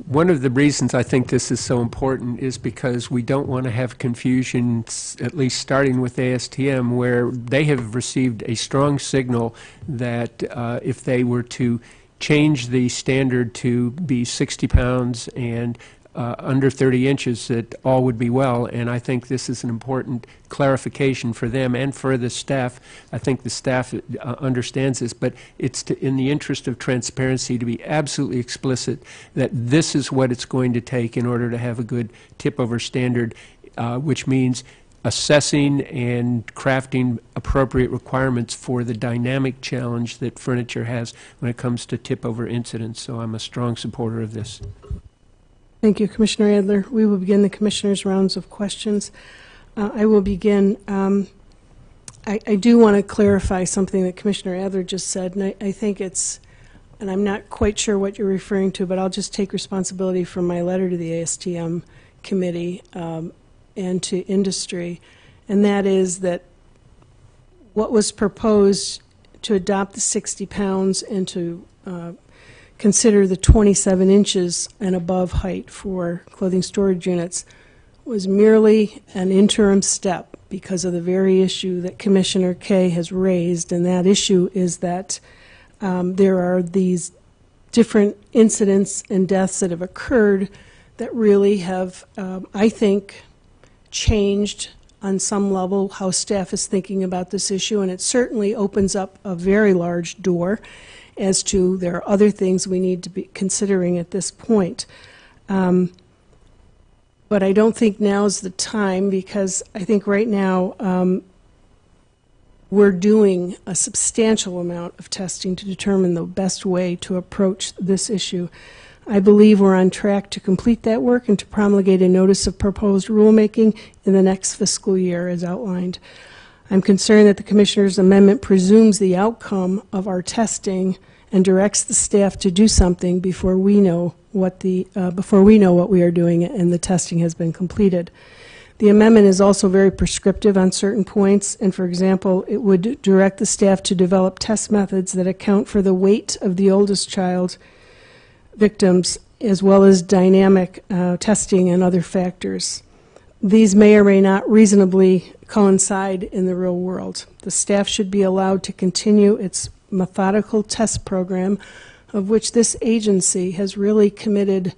one of the reasons I think this is so important is because we don't want to have confusion, at least starting with ASTM, where they have received a strong signal that if they were to change the standard to be 60 pounds and under 30 inches, that all would be well. And I think this is an important clarification for them and for the staff. I think the staff understands this, but it's in the interest of transparency to be absolutely explicit that this is what it's going to take in order to have a good tip-over standard, which means assessing and crafting appropriate requirements for the dynamic challenge that furniture has when it comes to tip-over incidents. So I'm a strong supporter of this. Thank you, Commissioner Adler. We will begin the commissioners' rounds of questions. I will begin. I do want to clarify something that Commissioner Adler just said, and I think it's, and I'm not quite sure what you're referring to, but I'll just take responsibility for my letter to the ASTM committee and to industry, and that is that what was proposed to adopt the 60 pounds and to consider the 27 inches and above height for clothing storage units was merely an interim step because of the very issue that Commissioner Kay has raised, and that issue is that there are these different incidents and deaths that have occurred that really have, I think, changed on some level how staff is thinking about this issue, and it certainly opens up a very large door as to there are other things we need to be considering at this point. But I don't think now's the time, because I think right now we're doing a substantial amount of testing to determine the best way to approach this issue. I believe we're on track to complete that work and to promulgate a notice of proposed rulemaking in the next fiscal year as outlined. I'm concerned that the Commissioner's amendment presumes the outcome of our testing and directs the staff to do something before we know what we are doing and the testing has been completed. The amendment is also very prescriptive on certain points, and for example, it would direct the staff to develop test methods that account for the weight of the oldest child victims, as well as dynamic testing and other factors. These may or may not reasonably coincide in the real world. The staff should be allowed to continue its methodical test program, of which this agency has really committed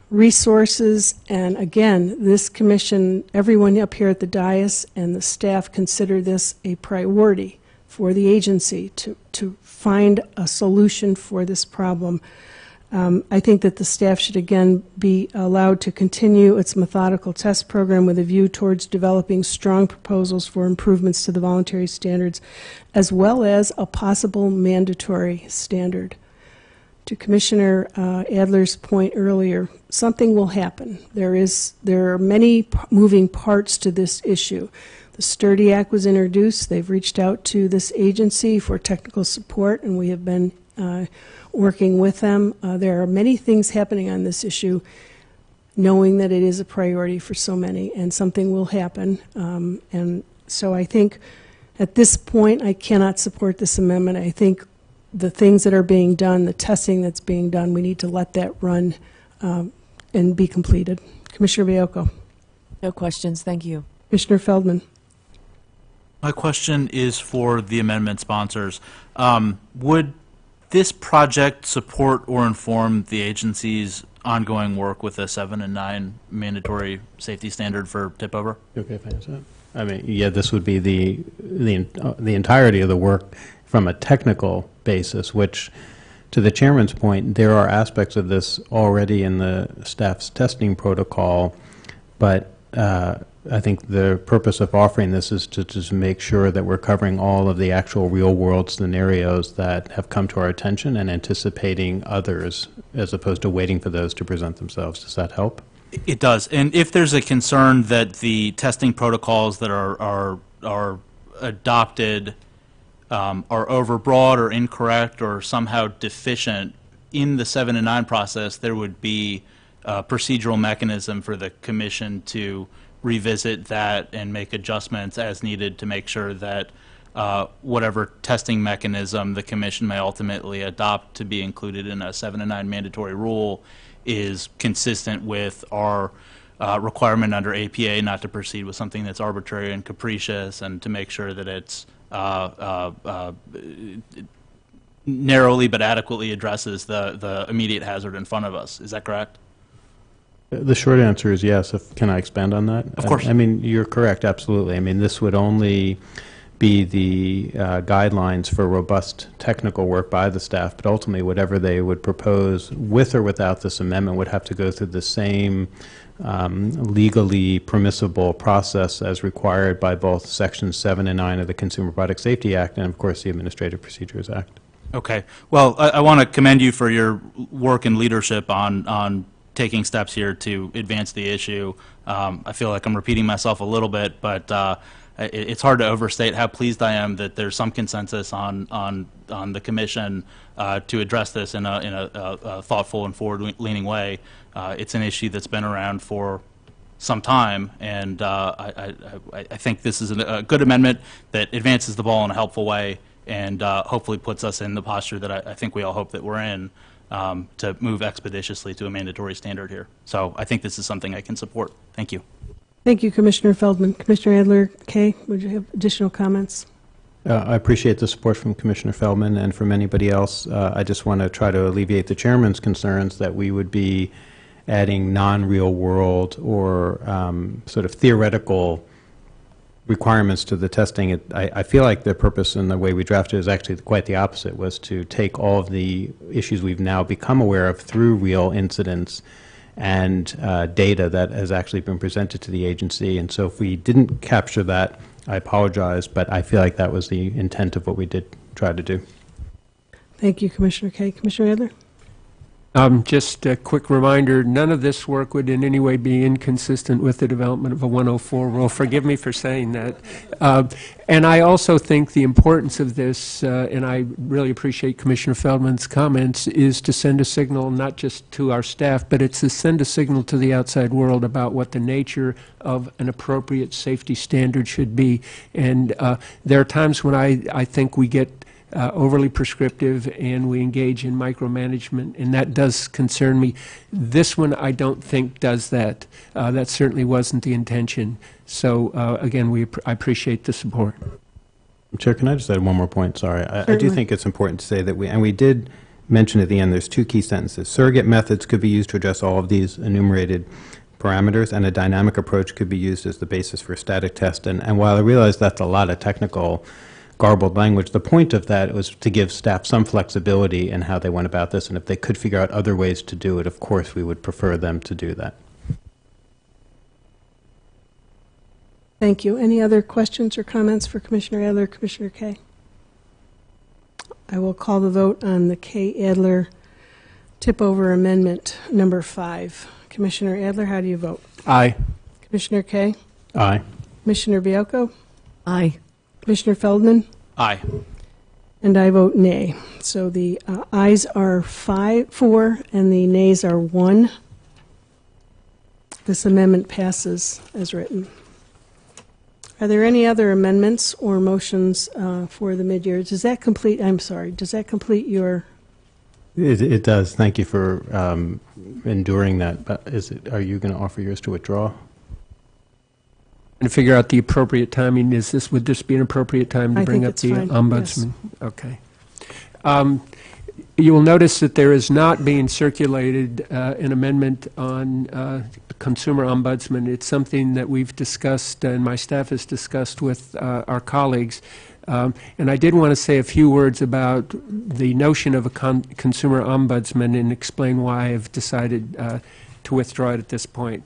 resources, and again, this commission, everyone up here at the dais and the staff consider this a priority for the agency to find a solution for this problem. I think that the staff should again be allowed to continue its methodical test program with a view towards developing strong proposals for improvements to the voluntary standards, as well as a possible mandatory standard. To Commissioner Adler's point earlier, something will happen. There are many moving parts to this issue. The STURDY Act was introduced. They've reached out to this agency for technical support, and we have been working with them. There are many things happening on this issue, knowing that it is a priority for so many, and something will happen. And so I think at this point I cannot support this amendment. I think the things that are being done, the testing that's being done, we need to let that run and be completed. Commissioner Baiocco. No questions. Thank you. Commissioner Feldman. My question is for the amendment sponsors. Would this project support or inform the agency's ongoing work with a 7 and 9 mandatory safety standard for tip-over? Okay, if I answer that. I mean, yeah, this would be the entirety of the work from a technical basis, which, to the chairman's point, there are aspects of this already in the staff's testing protocol, but I think the purpose of offering this is to just make sure that we're covering all of the actual real-world scenarios that have come to our attention and anticipating others, as opposed to waiting for those to present themselves. Does that help? It does. And if there's a concern that the testing protocols that are adopted are overbroad or incorrect or somehow deficient in the 7 and 9 process, there would be a procedural mechanism for the commission to revisit that and make adjustments as needed to make sure that whatever testing mechanism the commission may ultimately adopt to be included in a 7 and 9 mandatory rule is consistent with our requirement under APA not to proceed with something that's arbitrary and capricious, and to make sure that it's narrowly but adequately addresses the immediate hazard in front of us. Is that correct? The short answer is yes. Can I expand on that? Of course. I mean, you're correct, absolutely. I mean, this would only be the guidelines for robust technical work by the staff, but ultimately whatever they would propose with or without this amendment would have to go through the same legally permissible process as required by both Sections 7 and 9 of the Consumer Product Safety Act and, of course, the Administrative Procedures Act. Okay. Well, I want to commend you for your work and leadership on taking steps here to advance the issue. I feel like I'm repeating myself a little bit, but it's hard to overstate how pleased I am that there's some consensus on the commission to address this in a thoughtful and forward-leaning way. It's an issue that's been around for some time, and I think this is a good amendment that advances the ball in a helpful way and hopefully puts us in the posture that I think we all hope that we're in to move expeditiously to a mandatory standard here. So I think this is something I can support. Thank you. Thank you, Commissioner Feldman. Commissioner Adler, Kay, would you have additional comments? I appreciate the support from Commissioner Feldman and from anybody else. I just want to try to alleviate the chairman's concerns that we would be adding non-real world or sort of theoretical requirements to the testing. I feel like the purpose and the way we drafted it is actually quite the opposite, was to take all of the issues we've now become aware of through real incidents and data that has actually been presented to the agency. And so if we didn't capture that, I apologize, but I feel like that was the intent of what we did try to do. Thank you, Commissioner Kay. Commissioner Adler? Just a quick reminder, none of this work would in any way be inconsistent with the development of a 104 rule. Forgive me for saying that. And I also think the importance of this, and I really appreciate Commissioner Feldman's comments, is to send a signal not just to our staff, but it's to send a signal to the outside world about what the nature of an appropriate safety standard should be. And there are times when I think we get overly prescriptive and we engage in micromanagement, and that does concern me. This one I don't think does that. That certainly wasn't the intention. So again, I appreciate the support. Chair, can I just add one more point? Sorry. I do think it's important to say that we did mention at the end, there's two key sentences. Surrogate methods could be used to address all of these enumerated parameters, and a dynamic approach could be used as the basis for a static test. And while I realize that's a lot of technical garbled language, the point of that was to give staff some flexibility in how they went about this, and if they could figure out other ways to do it, of course we would prefer them to do that. Thank you. Any other questions or comments for Commissioner Adler, Commissioner Kay? I will call the vote on the Kay Adler tip-over amendment number 5. Commissioner Adler, how do you vote? Aye. Commissioner Kay? Aye. Commissioner Bielko? Aye. Commissioner Feldman? Aye. And I vote nay. So the ayes are 4 and the nays are 1. This amendment passes as written. Are there any other amendments or motions for the mid-year? Does that complete, I'm sorry, does that complete your? It does. Thank you for enduring that. But are you going to offer yours to withdraw? And to figure out the appropriate timing, would this be an appropriate time to I bring think up it's the fine, ombudsman? Yes. Okay. You will notice that there is not being circulated an amendment on consumer ombudsman. It's something that we've discussed and my staff has discussed with our colleagues. And I did want to say a few words about the notion of a consumer ombudsman and explain why I've decided to withdraw it at this point.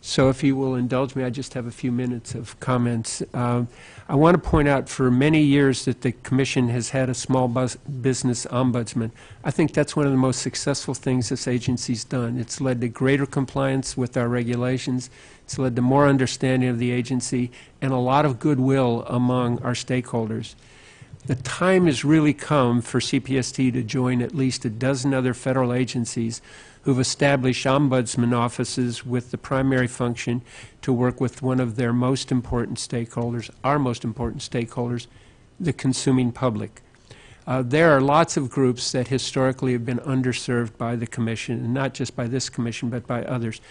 So if you will indulge me, I just have a few minutes of comments. I want to point out for many years that the Commission has had a small business ombudsman. I think that's one of the most successful things this agency's done. It's led to greater compliance with our regulations. It's led to more understanding of the agency and a lot of goodwill among our stakeholders. The time has really come for CPST to join at least a dozen other federal agencies who've established ombudsman offices with the primary function to work with one of their most important stakeholders, our most important stakeholders, the consuming public. There are lots of groups that historically have been underserved by the Commission, and not just by this Commission, but by others.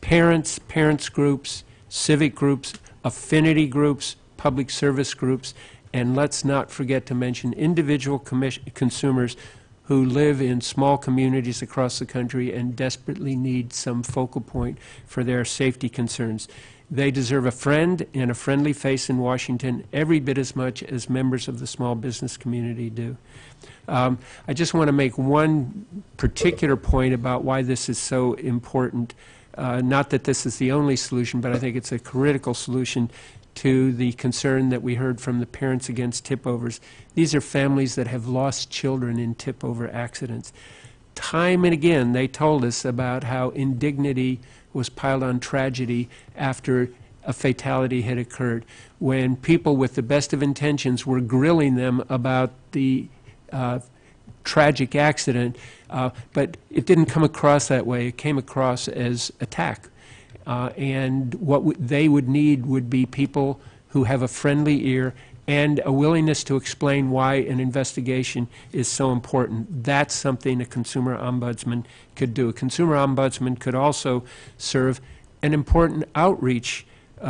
Parents groups, civic groups, affinity groups, public service groups, and let's not forget to mention individual consumers who live in small communities across the country and desperately need some focal point for their safety concerns. They deserve a friend and a friendly face in Washington every bit as much as members of the small business community do. I just want to make one particular point about why this is so important. Not that this is the only solution, but I think it's a critical solution to the concern that we heard from the Parents Against Tip-Overs. These are families that have lost children in tip-over accidents. Time and again, they told us about how indignity was piled on tragedy after a fatality had occurred, when people with the best of intentions were grilling them about the tragic accident, but it didn't come across that way. It came across as attack. And what they would need would be people who have a friendly ear and a willingness to explain why an investigation is so important. That's something a consumer ombudsman could do. A consumer ombudsman could also serve an important outreach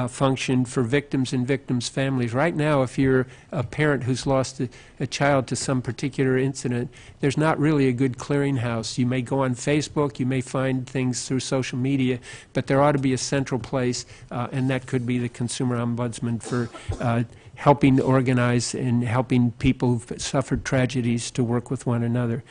function for victims and victims' families. Right now, if you're a parent who's lost a child to some particular incident, there's not really a good clearinghouse. You may go on Facebook, you may find things through social media, but there ought to be a central place, and that could be the consumer ombudsman for helping organize and helping people who've suffered tragedies to work with one another.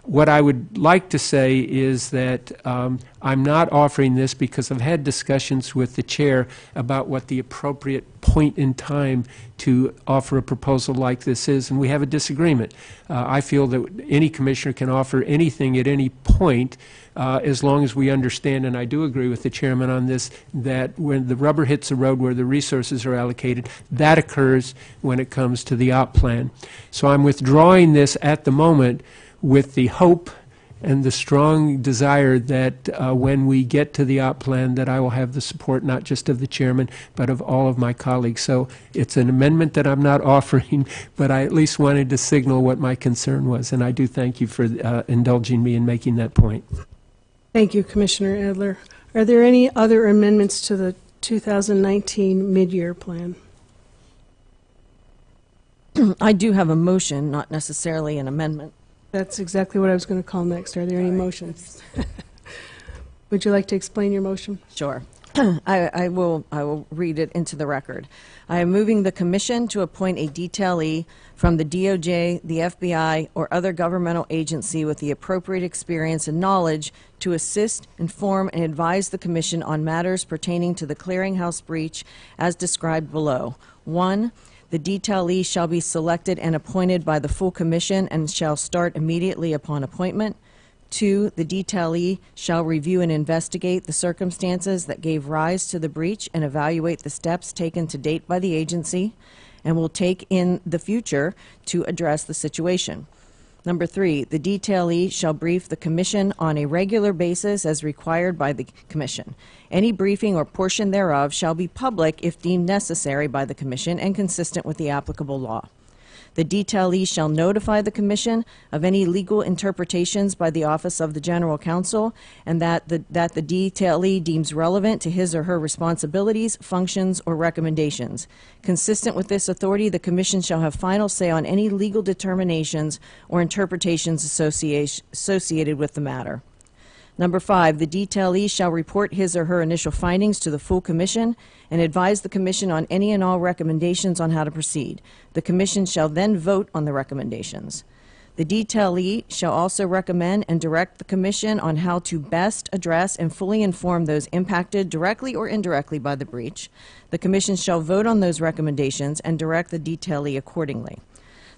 What I would like to say is that I'm not offering this because I've had discussions with the chair about what the appropriate point in time to offer a proposal like this is, and we have a disagreement. I feel that any commissioner can offer anything at any point as long as we understand, and I do agree with the chairman on this, that when the rubber hits the road where the resources are allocated, that occurs when it comes to the OP plan. So I'm withdrawing this at the moment with the hope and the strong desire that when we get to the OP plan that I will have the support not just of the chairman but of all of my colleagues. So it's an amendment that I'm not offering, but I at least wanted to signal what my concern was, and I do thank you for indulging me in making that point. Thank you, Commissioner Adler. Are there any other amendments to the 2019 mid-year plan? I do have a motion, not necessarily an amendment. That's exactly what I was going to call next. Are there any motions? Would you like to explain your motion? Sure. I will read it into the record. I am moving the commission to appoint a detailee from the DOJ, the FBI, or other governmental agency with the appropriate experience and knowledge to assist, inform, and advise the commission on matters pertaining to the clearinghouse breach as described below. 1. The detailee shall be selected and appointed by the full commission and shall start immediately upon appointment. 2, the detailee shall review and investigate the circumstances that gave rise to the breach and evaluate the steps taken to date by the agency and will take in the future to address the situation. Number 3, the detailee shall brief the commission on a regular basis as required by the commission. Any briefing or portion thereof shall be public if deemed necessary by the commission and consistent with the applicable law. The detailee shall notify the commission of any legal interpretations by the Office of the General Counsel and that the detailee deems relevant to his or her responsibilities, functions, or recommendations. Consistent with this authority, the commission shall have final say on any legal determinations or interpretations associated with the matter. Number 5, the detailee shall report his or her initial findings to the full commission and advise the commission on any and all recommendations on how to proceed. The commission shall then vote on the recommendations. The detailee shall also recommend and direct the commission on how to best address and fully inform those impacted directly or indirectly by the breach. The commission shall vote on those recommendations and direct the detailee accordingly.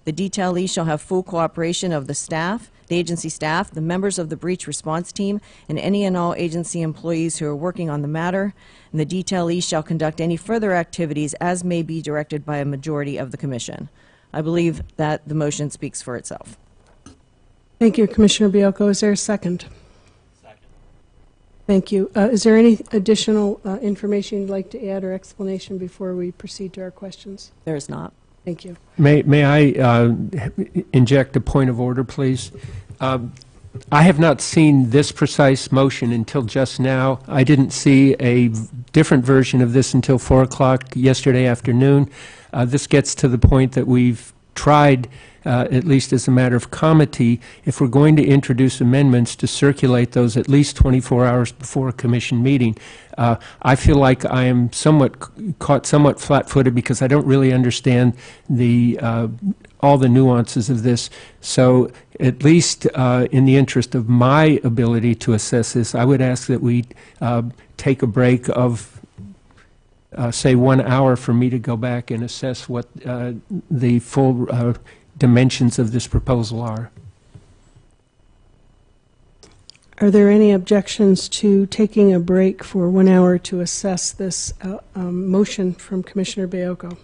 The detailee shall have full cooperation of the staff, the agency staff, the members of the breach response team, and any and all agency employees who are working on the matter. And the detailee shall conduct any further activities as may be directed by a majority of the commission. I believe that the motion speaks for itself. Thank you, Commissioner Bielko. Is there a second? Second. Thank you. Is there any additional information you'd like to add or explanation before we proceed to our questions? There is not. Thank you. May I inject a point of order, please? I have not seen this precise motion until just now. I didn't see a different version of this until 4 o'clock yesterday afternoon. This gets to the point that we've tried, at least as a matter of comity, if we're going to introduce amendments, to circulate those at least 24 hours before a commission meeting. I feel like I am caught somewhat flat-footed because I don't really understand all the nuances of this. So at least in the interest of my ability to assess this, I would ask that we take a break of say 1 hour for me to go back and assess what the full dimensions of this proposal are. Are there any objections to taking a break for 1 hour to assess this motion from Commissioner Baiocco?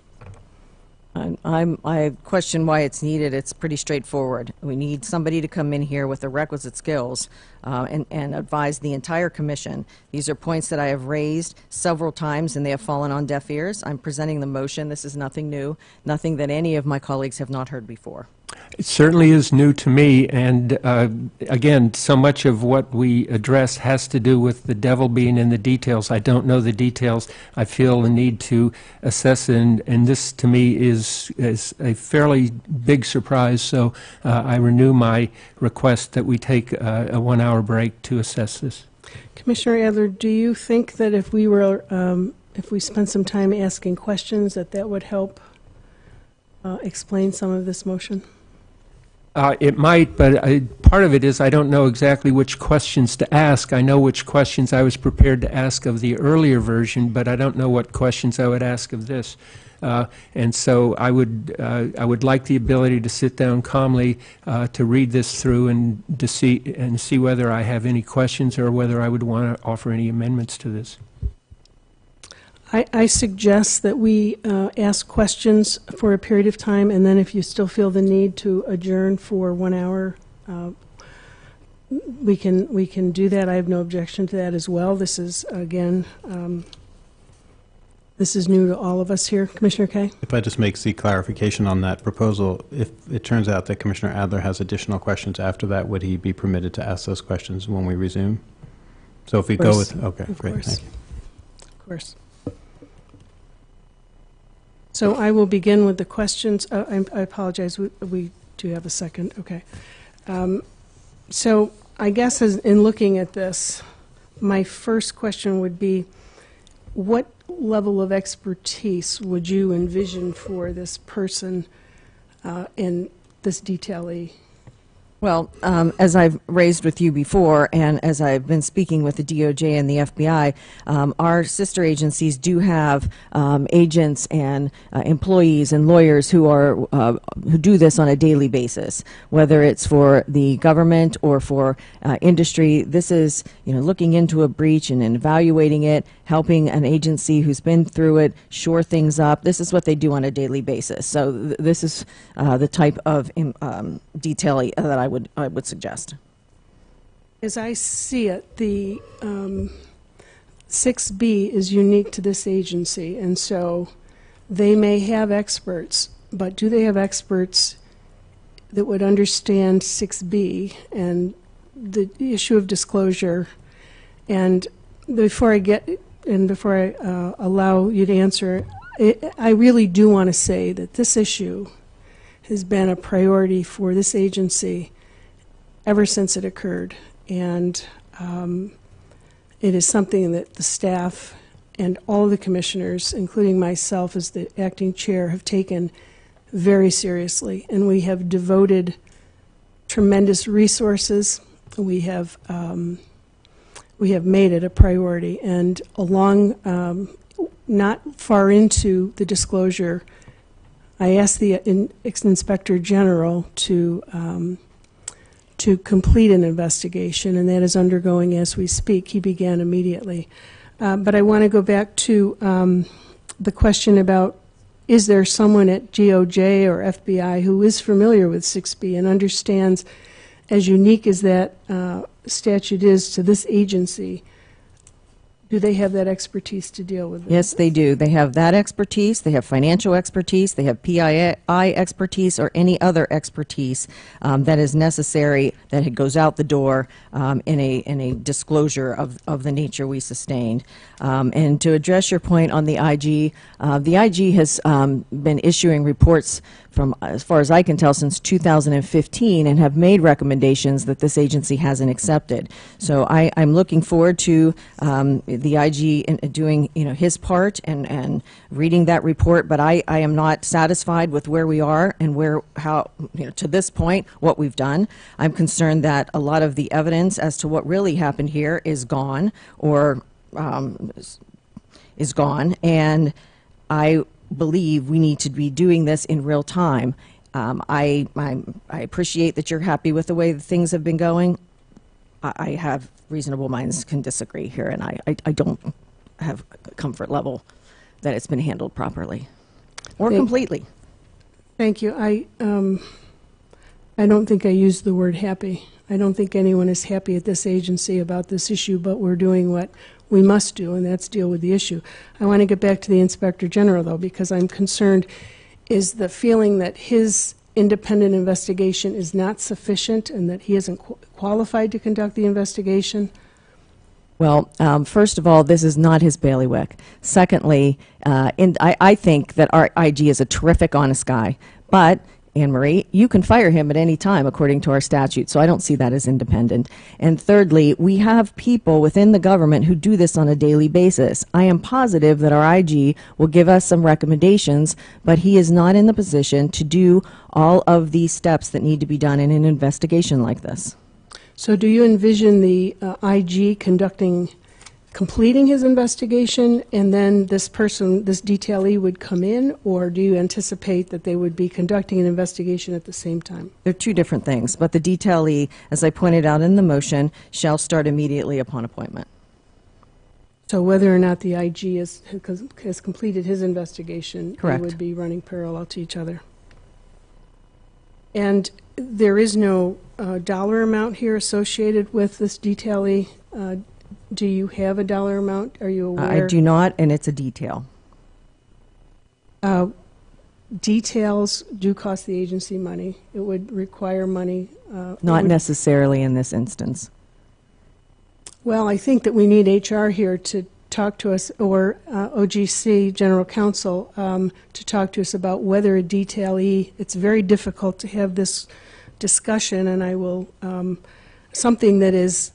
I question why it's needed. It's pretty straightforward. We need somebody to come in here with the requisite skills and advise the entire commission. These are points that I have raised several times, and they have fallen on deaf ears. I'm presenting the motion. This is nothing new, nothing that any of my colleagues have not heard before. It certainly is new to me, and again, so much of what we address has to do with the devil being in the details. I don't know the details. I feel the need to assess, and this to me is a fairly big surprise, so I renew my request that we take a 1 hour break to assess this. Commissioner Adler, do you think that if we spent some time asking questions, that would help explain some of this motion? It might, but part of it is I don't know exactly which questions to ask. I know which questions I was prepared to ask of the earlier version, but I don't know what questions I would ask of this. And so I would like the ability to sit down calmly to read this through and to see whether I have any questions or whether I would want to offer any amendments to this. I suggest that we ask questions for a period of time, and then if you still feel the need to adjourn for 1 hour, we can do that. I have no objection to that as well. This is, again, this is new to all of us here. Commissioner Kaye? If I just make clarification on that proposal, if it turns out that Commissioner Adler has additional questions after that, would he be permitted to ask those questions when we resume? So if we go with, okay, great, thank you. Of course. So I will begin with the questions. I apologize, we do have a second. Okay. So I guess in looking at this, my first question would be, what level of expertise would you envision for this person in this detailee? Well, as I've raised with you before, and as I've been speaking with the DOJ and the FBI, our sister agencies do have agents and employees and lawyers who do this on a daily basis, whether it's for the government or for industry. This is, looking into a breach and evaluating it, helping an agency who's been through it shore things up. This is what they do on a daily basis. So this is the type of detailee that I would suggest. As I see it, the 6B is unique to this agency, and so they may have experts, but do they have experts that would understand 6B and the issue of disclosure? And before I allow you to answer, I really do want to say that this issue has been a priority for this agency ever since it occurred, and it is something that the staff and all the commissioners, including myself as the acting chair, have taken very seriously, and we have devoted tremendous resources. We have made it a priority, and along not far into the disclosure, I asked the Inspector General to complete an investigation, and that is undergoing as we speak. He began immediately. But I want to go back to the question about, is there someone at DOJ or FBI who is familiar with 6B and understands, as unique as that statute is to this agency, do they have that expertise to deal with it? Yes, they do. They have that expertise. They have financial expertise. They have PII expertise or any other expertise that is necessary, that goes out the door in a disclosure of the nature we sustained. And to address your point on the IG has been issuing reports from as far as I can tell, since 2015, and have made recommendations that this agency hasn't accepted. So I'm looking forward to the IG doing his part and reading that report. But I am not satisfied with where we are and how to this point what we've done. I'm concerned that a lot of the evidence as to what really happened here is gone or is gone, and I believe we need to be doing this in real time. I appreciate that you're happy with the way that things have been going. I have reasonable minds can disagree here, and I don't have a comfort level that it's been handled properly or completely. Thank you. I don't think I used the word happy. I don't think anyone is happy at this agency about this issue, but we're doing what we must do, and that's deal with the issue. I want to get back to the Inspector General, though, because I'm concerned is the feeling that his independent investigation is not sufficient and that he isn't qualified to conduct the investigation? Well, first of all, this is not his bailiwick. Secondly, I think that our IG is a terrific, honest guy, but Anne Marie, you can fire him at any time according to our statute, so I don't see that as independent. And thirdly, we have people within the government who do this on a daily basis. I am positive that our IG will give us some recommendations, but he is not in the position to do all of these steps that need to be done in an investigation like this. So do you envision the IG completing his investigation, and then this detailee would come in, or do you anticipate that they would be conducting an investigation at the same time? They're two different things, but the detailee, as I pointed out in the motion, shall start immediately upon appointment. So whether or not the IG has completed his investigation, Correct. They would be running parallel to each other. And there is no dollar amount here associated with this detailee. Do you have a dollar amount? Are you aware? I do not, and it's a detail. Details do cost the agency money. It would require money. Not necessarily in this instance. Well, I think that we need HR here to talk to us, or OGC, General Counsel, to talk to us about whether a detailee, it's very difficult to have this discussion, and I will, something that is,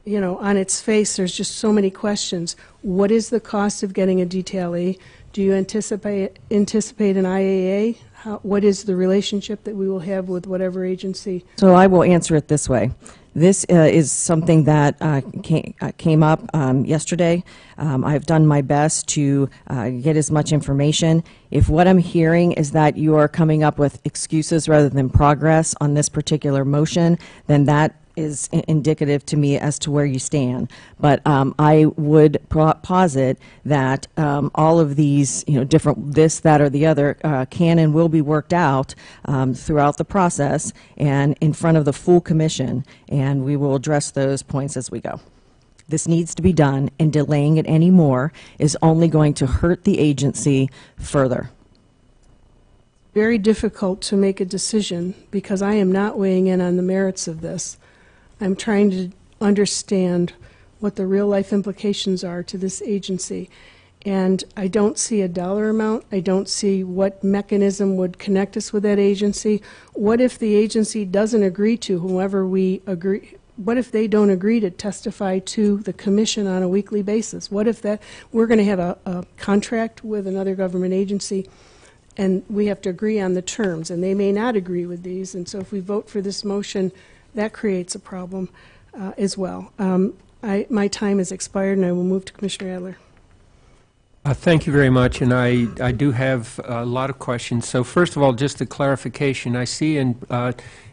on its face, there's just so many questions. What is the cost of getting a detailee? Do you anticipate an IAA? What is the relationship that we will have with whatever agency? So I will answer it this way. This is something that came up yesterday. I've done my best to get as much information. If what I'm hearing is that you are coming up with excuses rather than progress on this particular motion, then that is indicative to me as to where you stand. But I would posit that all of these, different this, that, or the other can and will be worked out throughout the process and in front of the full commission, and we will address those points as we go. This needs to be done, and delaying it any more is only going to hurt the agency further. Very difficult to make a decision because I am not weighing in on the merits of this. I'm trying to understand what the real-life implications are to this agency. And I don't see a dollar amount. I don't see what mechanism would connect us with that agency. What if the agency doesn't agree to whoever we agree? What if they don't agree to testify to the commission on a weekly basis? What if that we're going to have a contract with another government agency and we have to agree on the terms, and they may not agree with these, and so if we vote for this motion, that creates a problem as well. My time has expired, and I will move to Commissioner Adler. Thank you very much, and I do have a lot of questions. So first of all, just a clarification. I see in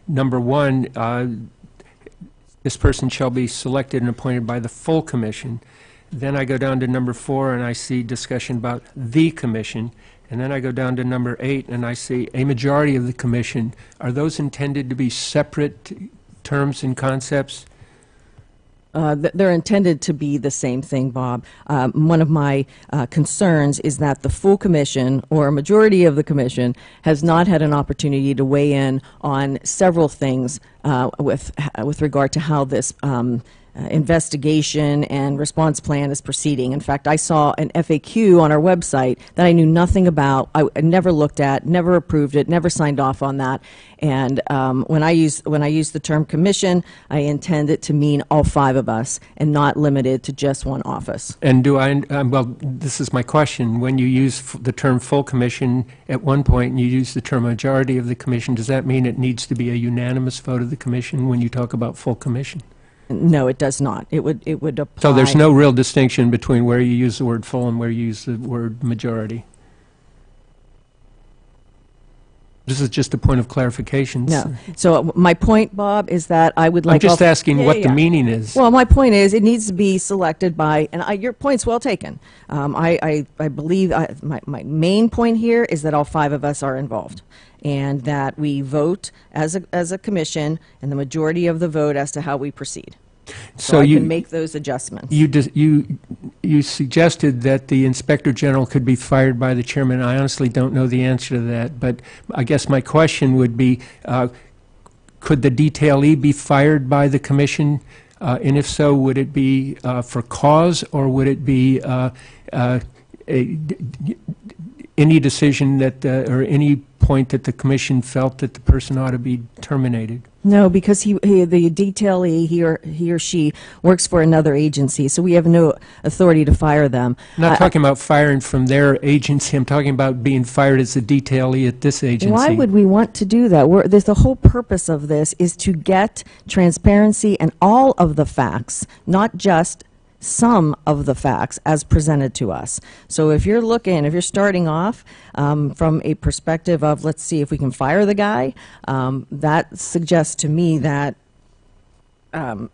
number 1, this person shall be selected and appointed by the full commission. Then I go down to number 4, and I see discussion about the commission. And then I go down to number 8, and I see a majority of the commission. Are those intended to be separate terms and concepts? They're intended to be the same thing, Bob. One of my concerns is that the full commission, or a majority of the commission, has not had an opportunity to weigh in on several things with regard to how this investigation and response plan is proceeding. In fact, I saw an FAQ on our website that I knew nothing about. I never looked at, never approved it, never signed off on that. And when I use the term commission, I intend it to mean all 5 of us and not limited to just one office. And well, this is my question. When you use the term full commission at one point and you use the term majority of the commission, does that mean it needs to be a unanimous vote of the commission when you talk about full commission? No, it does not. It would apply. So there's no real distinction between where you use the word full and where you use the word majority? This is just a point of clarification. No. So my point, Bob, is that I would like... I'm just asking Yeah, what yeah. the meaning is. Well, my point is it needs to be selected by, and your point's well taken. I believe my main point here is that all 5 of us are involved, and that we vote as a commission, and the majority of the vote as to how we proceed. So I can make those adjustments. You suggested that the Inspector General could be fired by the chairman. I honestly don't know the answer to that, but I guess my question would be, could the detailee be fired by the commission? And if so, would it be for cause, or would it be any decision that, or any point that the commission felt that the person ought to be terminated? No, because the detailee, he or she works for another agency, so we have no authority to fire them. I'm not talking about firing from their agency. I'm talking about being fired as a detailee at this agency. Why would we want to do that? The whole purpose of this is to get transparency and all of the facts, not just some of the facts as presented to us. So if you're starting off from a perspective of, let's see if we can fire the guy, that suggests to me that you're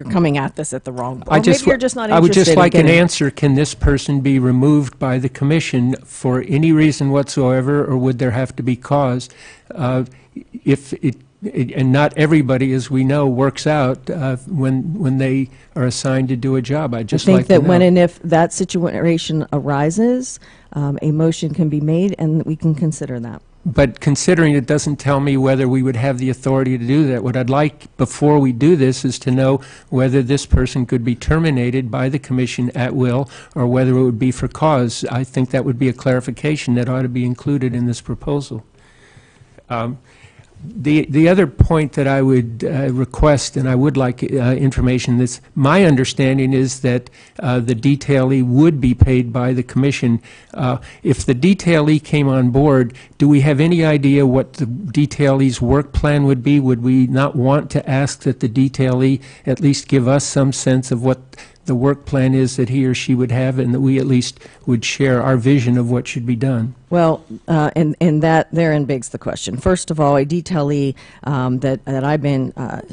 coming at this at the wrong point. Maybe you're just not interested. I would just like in an getting... answer. Can this person be removed by the commission for any reason whatsoever, or would there have to be cause? And not everybody, as we know, works out when they are assigned to do a job. I think that when and if that situation arises, a motion can be made and we can consider that. But considering it doesn't tell me whether we would have the authority to do that, what I'd like before we do this is to know whether this person could be terminated by the commission at will, or whether it would be for cause. I think that would be a clarification that ought to be included in this proposal. The other point that I would request, and I would like information, that's my understanding is that the detailee would be paid by the commission. If the detailee came on board, do we have any idea what the detailee's work plan would be? Would we not want to ask that the detailee at least give us some sense of what the work plan is that he or she would have, and that we at least would share our vision of what should be done? Well, and that therein begs the question. First of all, a detailee that I've been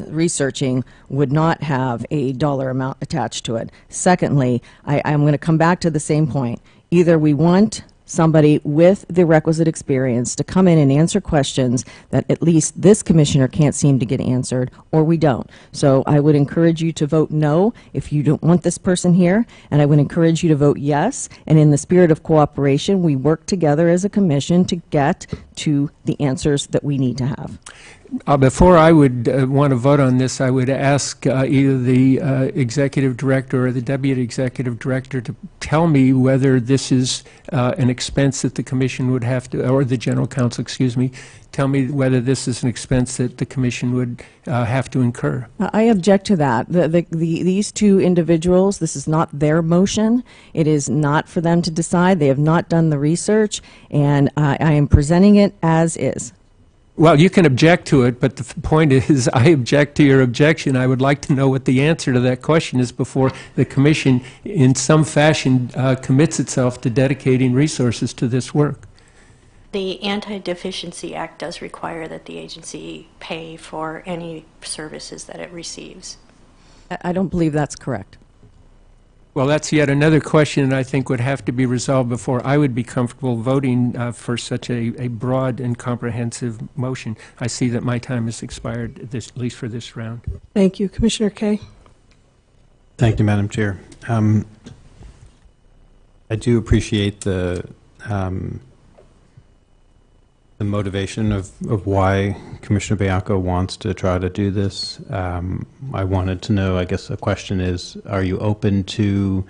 researching would not have a dollar amount attached to it. Secondly, I'm going to come back to the same point. Either we want somebody with the requisite experience to come in and answer questions that at least this commissioner can't seem to get answered, or we don't. So I would encourage you to vote no if you don't want this person here, and I would encourage you to vote yes. And in the spirit of cooperation, we work together as a commission to get to the answers that we need to have. Before I would want to vote on this, I would ask either the executive director or the deputy executive director to tell me whether this is an expense that the commission would have to, or the general counsel, excuse me, tell me whether this is an expense that the commission would have to incur. I object to that. These two individuals, this is not their motion. It is not for them to decide. They have not done the research, and I am presenting it as is. Well, you can object to it, but the point is I object to your objection. I would like to know what the answer to that question is before the commission in some fashion commits itself to dedicating resources to this work. The Anti-Deficiency Act does require that the agency pay for any services that it receives. I don't believe that's correct. Well, that's yet another question that I think would have to be resolved before I would be comfortable voting for such a broad and comprehensive motion. I see that my time has expired, at least for this round. Thank you. Commissioner Kaye? Thank you, Madam Chair. I do appreciate the the motivation of why Commissioner Bianco wants to try to do this. I wanted to know, I guess the question is, are you open to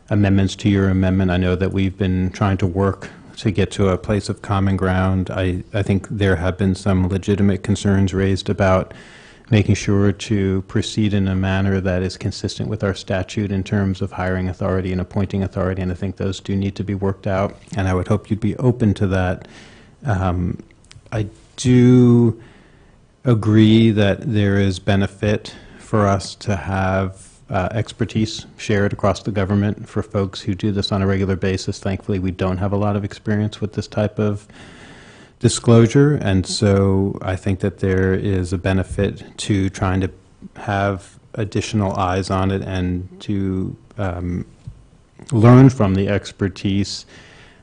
amendments to your amendment? I know that we've been trying to work to get to a place of common ground. I think there have been some legitimate concerns raised about making sure to proceed in a manner that is consistent with our statute in terms of hiring authority and appointing authority, and I think those do need to be worked out, and I would hope you'd be open to that. I do agree that there is benefit for us to have expertise shared across the government for folks who do this on a regular basis. Thankfully, we don't have a lot of experience with this type of disclosure, and so I think that there is a benefit to trying to have additional eyes on it and to learn from the expertise.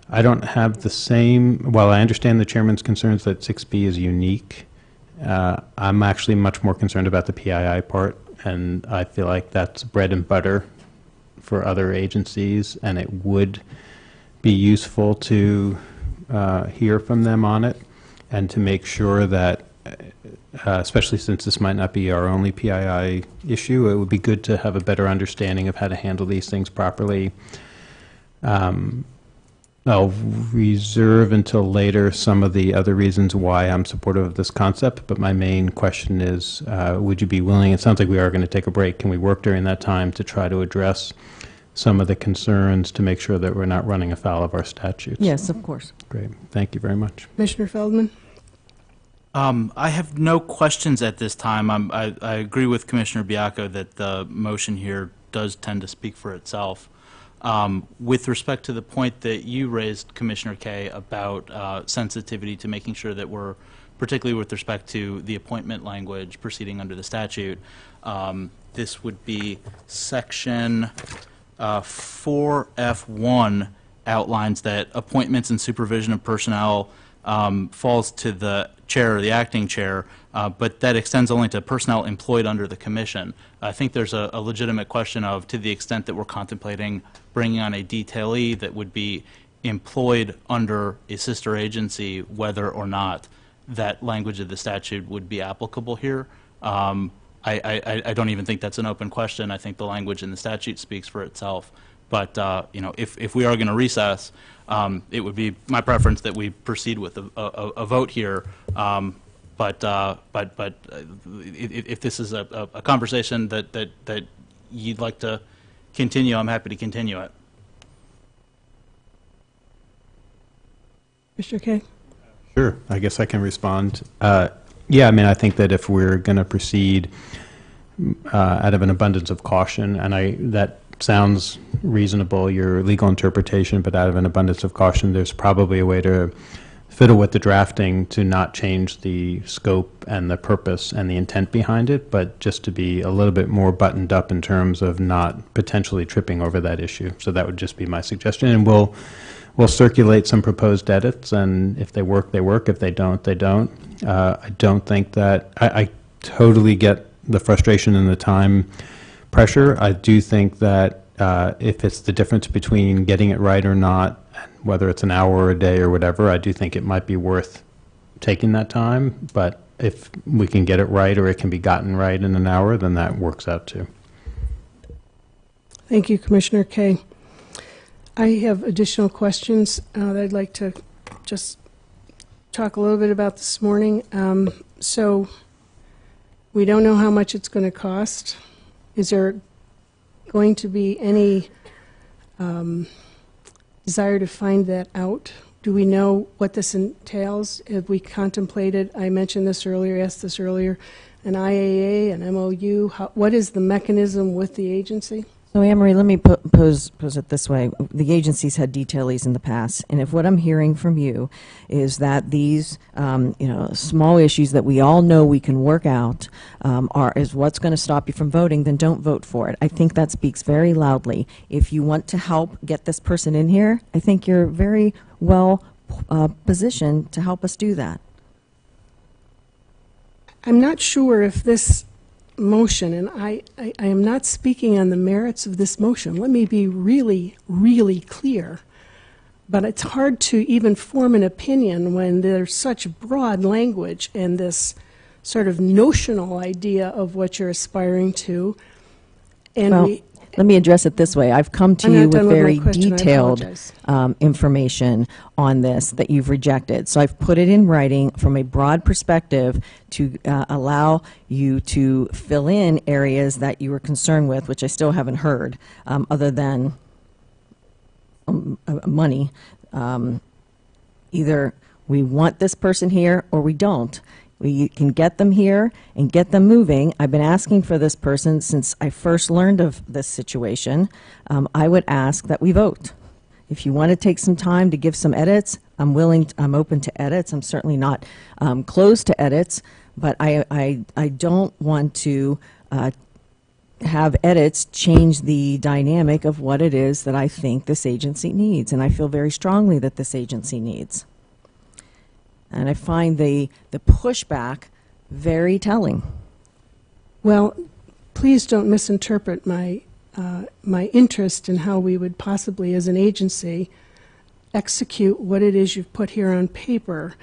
I don't have the same, while I understand the chairman's concerns that 6B is unique, I'm actually much more concerned about the PII part, and I feel like that's bread and butter for other agencies, and it would be useful to hear from them on it, and to make sure that, especially since this might not be our only PII issue, it would be good to have a better understanding of how to handle these things properly. I'll reserve until later some of the other reasons why I'm supportive of this concept, but my main question is, would you be willing, it sounds like we are going to take a break, can we work during that time to try to address some of the concerns to make sure that we're not running afoul of our statutes? Yes, of course. Great. Thank you very much. Commissioner Feldman? I have no questions at this time. I agree with Commissioner Bianco that the motion here does tend to speak for itself. With respect to the point that you raised, Commissioner Kaye, about sensitivity to making sure that we're, particularly with respect to the appointment language proceeding under the statute, this would be section 4F1 outlines that appointments and supervision of personnel falls to the chair or the acting chair, but that extends only to personnel employed under the commission. I think there's a legitimate question of, to the extent that we're contemplating bringing on a detailee that would be employed under a sister agency, whether or not that language of the statute would be applicable here. I don't even think that's an open question. I think the language in the statute speaks for itself. But you know, if we are going to recess, it would be my preference that we proceed with a vote here. But if this is a conversation that you'd like to continue, I'm happy to continue it. Mr. Kaye? Sure. I guess I can respond. Yeah, I mean, I think that if we're going to proceed out of an abundance of caution, and that sounds reasonable, your legal interpretation, but out of an abundance of caution, there's probably a way to fiddle with the drafting to not change the scope and the purpose and the intent behind it, but just to be a little bit more buttoned up in terms of not potentially tripping over that issue. So that would just be my suggestion, and we'll circulate some proposed edits, and if they work, they work. If they don't, they don't. I don't think that I totally get the frustration and the time pressure. I do think that if it's the difference between getting it right or not, whether it's an hour or a day or whatever, I do think it might be worth taking that time. But if we can get it right, or it can be gotten right in an hour, then that works out too. Thank you, Commissioner Kaye. I have additional questions that I'd like to just talk a little bit about this morning. So we don't know how much it's going to cost. Is there going to be any desire to find that out? Do we know what this entails? Have we contemplated, I mentioned this earlier, asked this earlier, an IAA, an MOU? What is the mechanism with the agency? So, Anne-Marie, let me pose it this way. The agency's had detailees in the past, and if what I'm hearing from you is that these, small issues that we all know we can work out is what's going to stop you from voting, then don't vote for it. I think that speaks very loudly. If you want to help get this person in here, I think you're very well positioned to help us do that. I'm not sure if this motion, and I am not speaking on the merits of this motion. Let me be really, really clear. But it's hard to even form an opinion when there's such broad language and this sort of notional idea of what you're aspiring to. And Well, let me address it this way. I've come to I'm you not done with with my very question. I detailed apologize. information on this that you've rejected. So I've put it in writing from a broad perspective to allow you to fill in areas that you were concerned with, which I still haven't heard, other than money. Either we want this person here or we don't. We can get them here and get them moving. I've been asking for this person since I first learned of this situation. I would ask that we vote. If you want to take some time to give some edits, I'm open to edits. I'm certainly not closed to edits, but I don't want to have edits change the dynamic of what it is that I think this agency needs, and I feel very strongly that this agency needs. And I find the pushback very telling. Well, please don't misinterpret my interest in how we would possibly, as an agency, execute what it is you've put here on paper.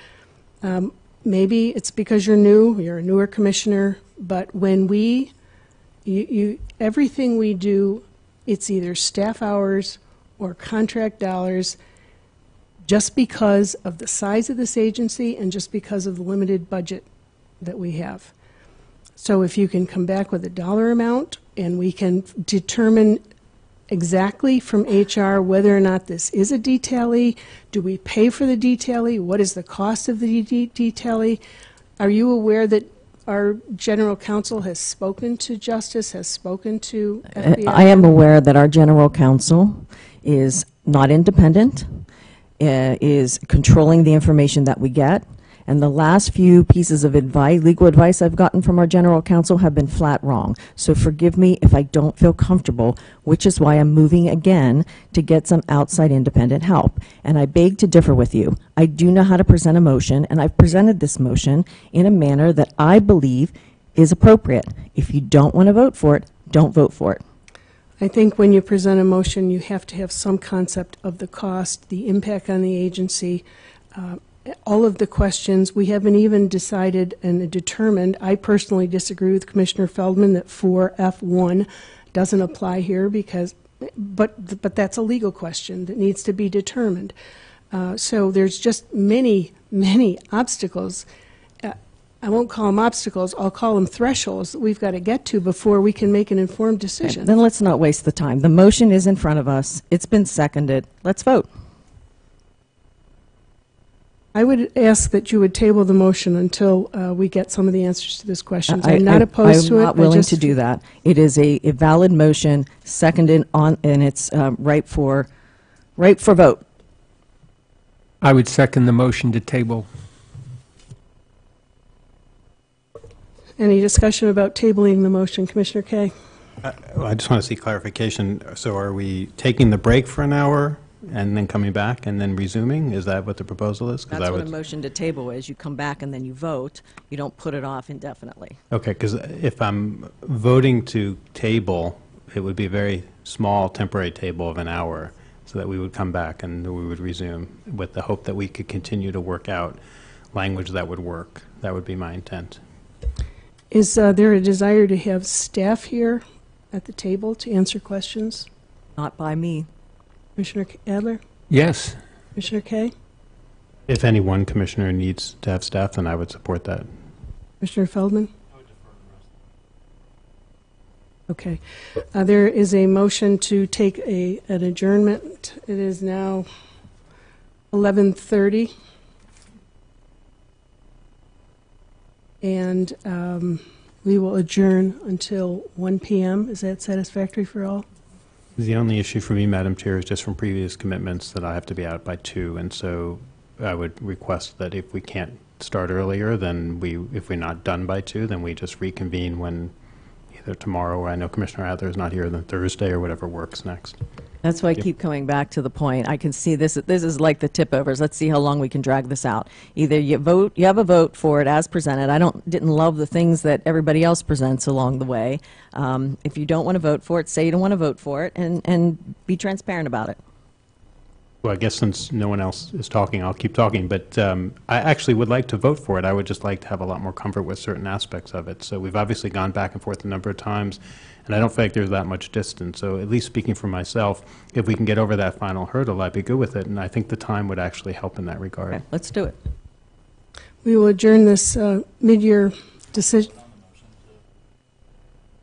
Maybe it's because you're a newer commissioner, but when everything we do, it's either staff hours or contract dollars, just because of the size of this agency and just because of the limited budget that we have. So if you can come back with a dollar amount and we can determine exactly from HR whether or not this is a detailee, do we pay for the detailee, what is the cost of the detailee? Are you aware that our general counsel has spoken to Justice, has spoken to FBI? I am aware that our general counsel is not independent, is controlling the information that we get, and the last few pieces of legal advice I've gotten from our general counsel have been flat wrong. So forgive me if I don't feel comfortable, which is why I'm moving again to get some outside independent help. And I beg to differ with you. I do know how to present a motion, and I've presented this motion in a manner that I believe is appropriate. If you don't want to vote for it, don't vote for it. I think when you present a motion, you have to have some concept of the cost, the impact on the agency, all of the questions. We haven't even decided and determined. I personally disagree with Commissioner Feldman that 4F1 doesn't apply here but that's a legal question that needs to be determined. So there's just many, many obstacles. I won't call them obstacles, I'll call them thresholds that we've got to get to before we can make an informed decision. Then let's not waste the time. The motion is in front of us. It's been seconded. Let's vote. I would ask that you would table the motion until we get some of the answers to this question. I'm not opposed to it. I'm not willing to do that. It is a valid motion, seconded on, and it's ripe for vote. I would second the motion to table. Any discussion about tabling the motion, Commissioner Kay? I just want to see clarification. So are we taking the break for an hour and then coming back and then resuming? Is that what the proposal is? 'Cause That's what a motion to table is. You come back and then you vote. You don't put it off indefinitely. Okay, because if I'm voting to table, it would be a very small temporary table of an hour, so that we would come back and we would resume with the hope that we could continue to work out language that would work. That would be my intent. Is there a desire to have staff here at the table to answer questions? Not by me. Commissioner Adler? Yes. Commissioner Kay? If any one commissioner needs to have staff, then I would support that. Commissioner Feldman? Okay. There is a motion to take an adjournment. It is now 11:30. And we will adjourn until 1 p.m. Is that satisfactory for all? The only issue for me, Madam Chair, is just from previous commitments that I have to be out by 2, and so I would request that if we can't start earlier, then if we're not done by 2, then we just reconvene when either tomorrow, or I know Commissioner Adler is not here, then Thursday, or whatever works next. That's why I keep coming back to the point. I can see this is like the tip overs. Let's see how long we can drag this out. Either you have a vote for it as presented. I didn't love the things that everybody else presents along the way. If you don't want to vote for it, say you don't want to vote for it, and be transparent about it. Well, I guess since no one else is talking, I'll keep talking, but I actually would like to vote for it. I would just like to have a lot more comfort with certain aspects of it. So we've obviously gone back and forth a number of times, and I don't feel like there's that much distance. So at least speaking for myself, if we can get over that final hurdle, I'd be good with it, and I think the time would actually help in that regard. Okay, let's do it. We will adjourn this mid-year decision.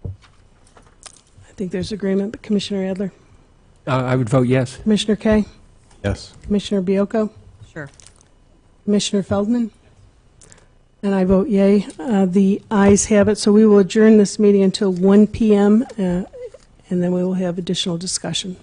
I think there's agreement, but Commissioner Adler, I would vote yes. Commissioner Kay, Yes. Commissioner Biocco, Sure. Commissioner Feldman, and I vote yay. The ayes have it, so we will adjourn this meeting until 1 p.m., and then we will have additional discussion.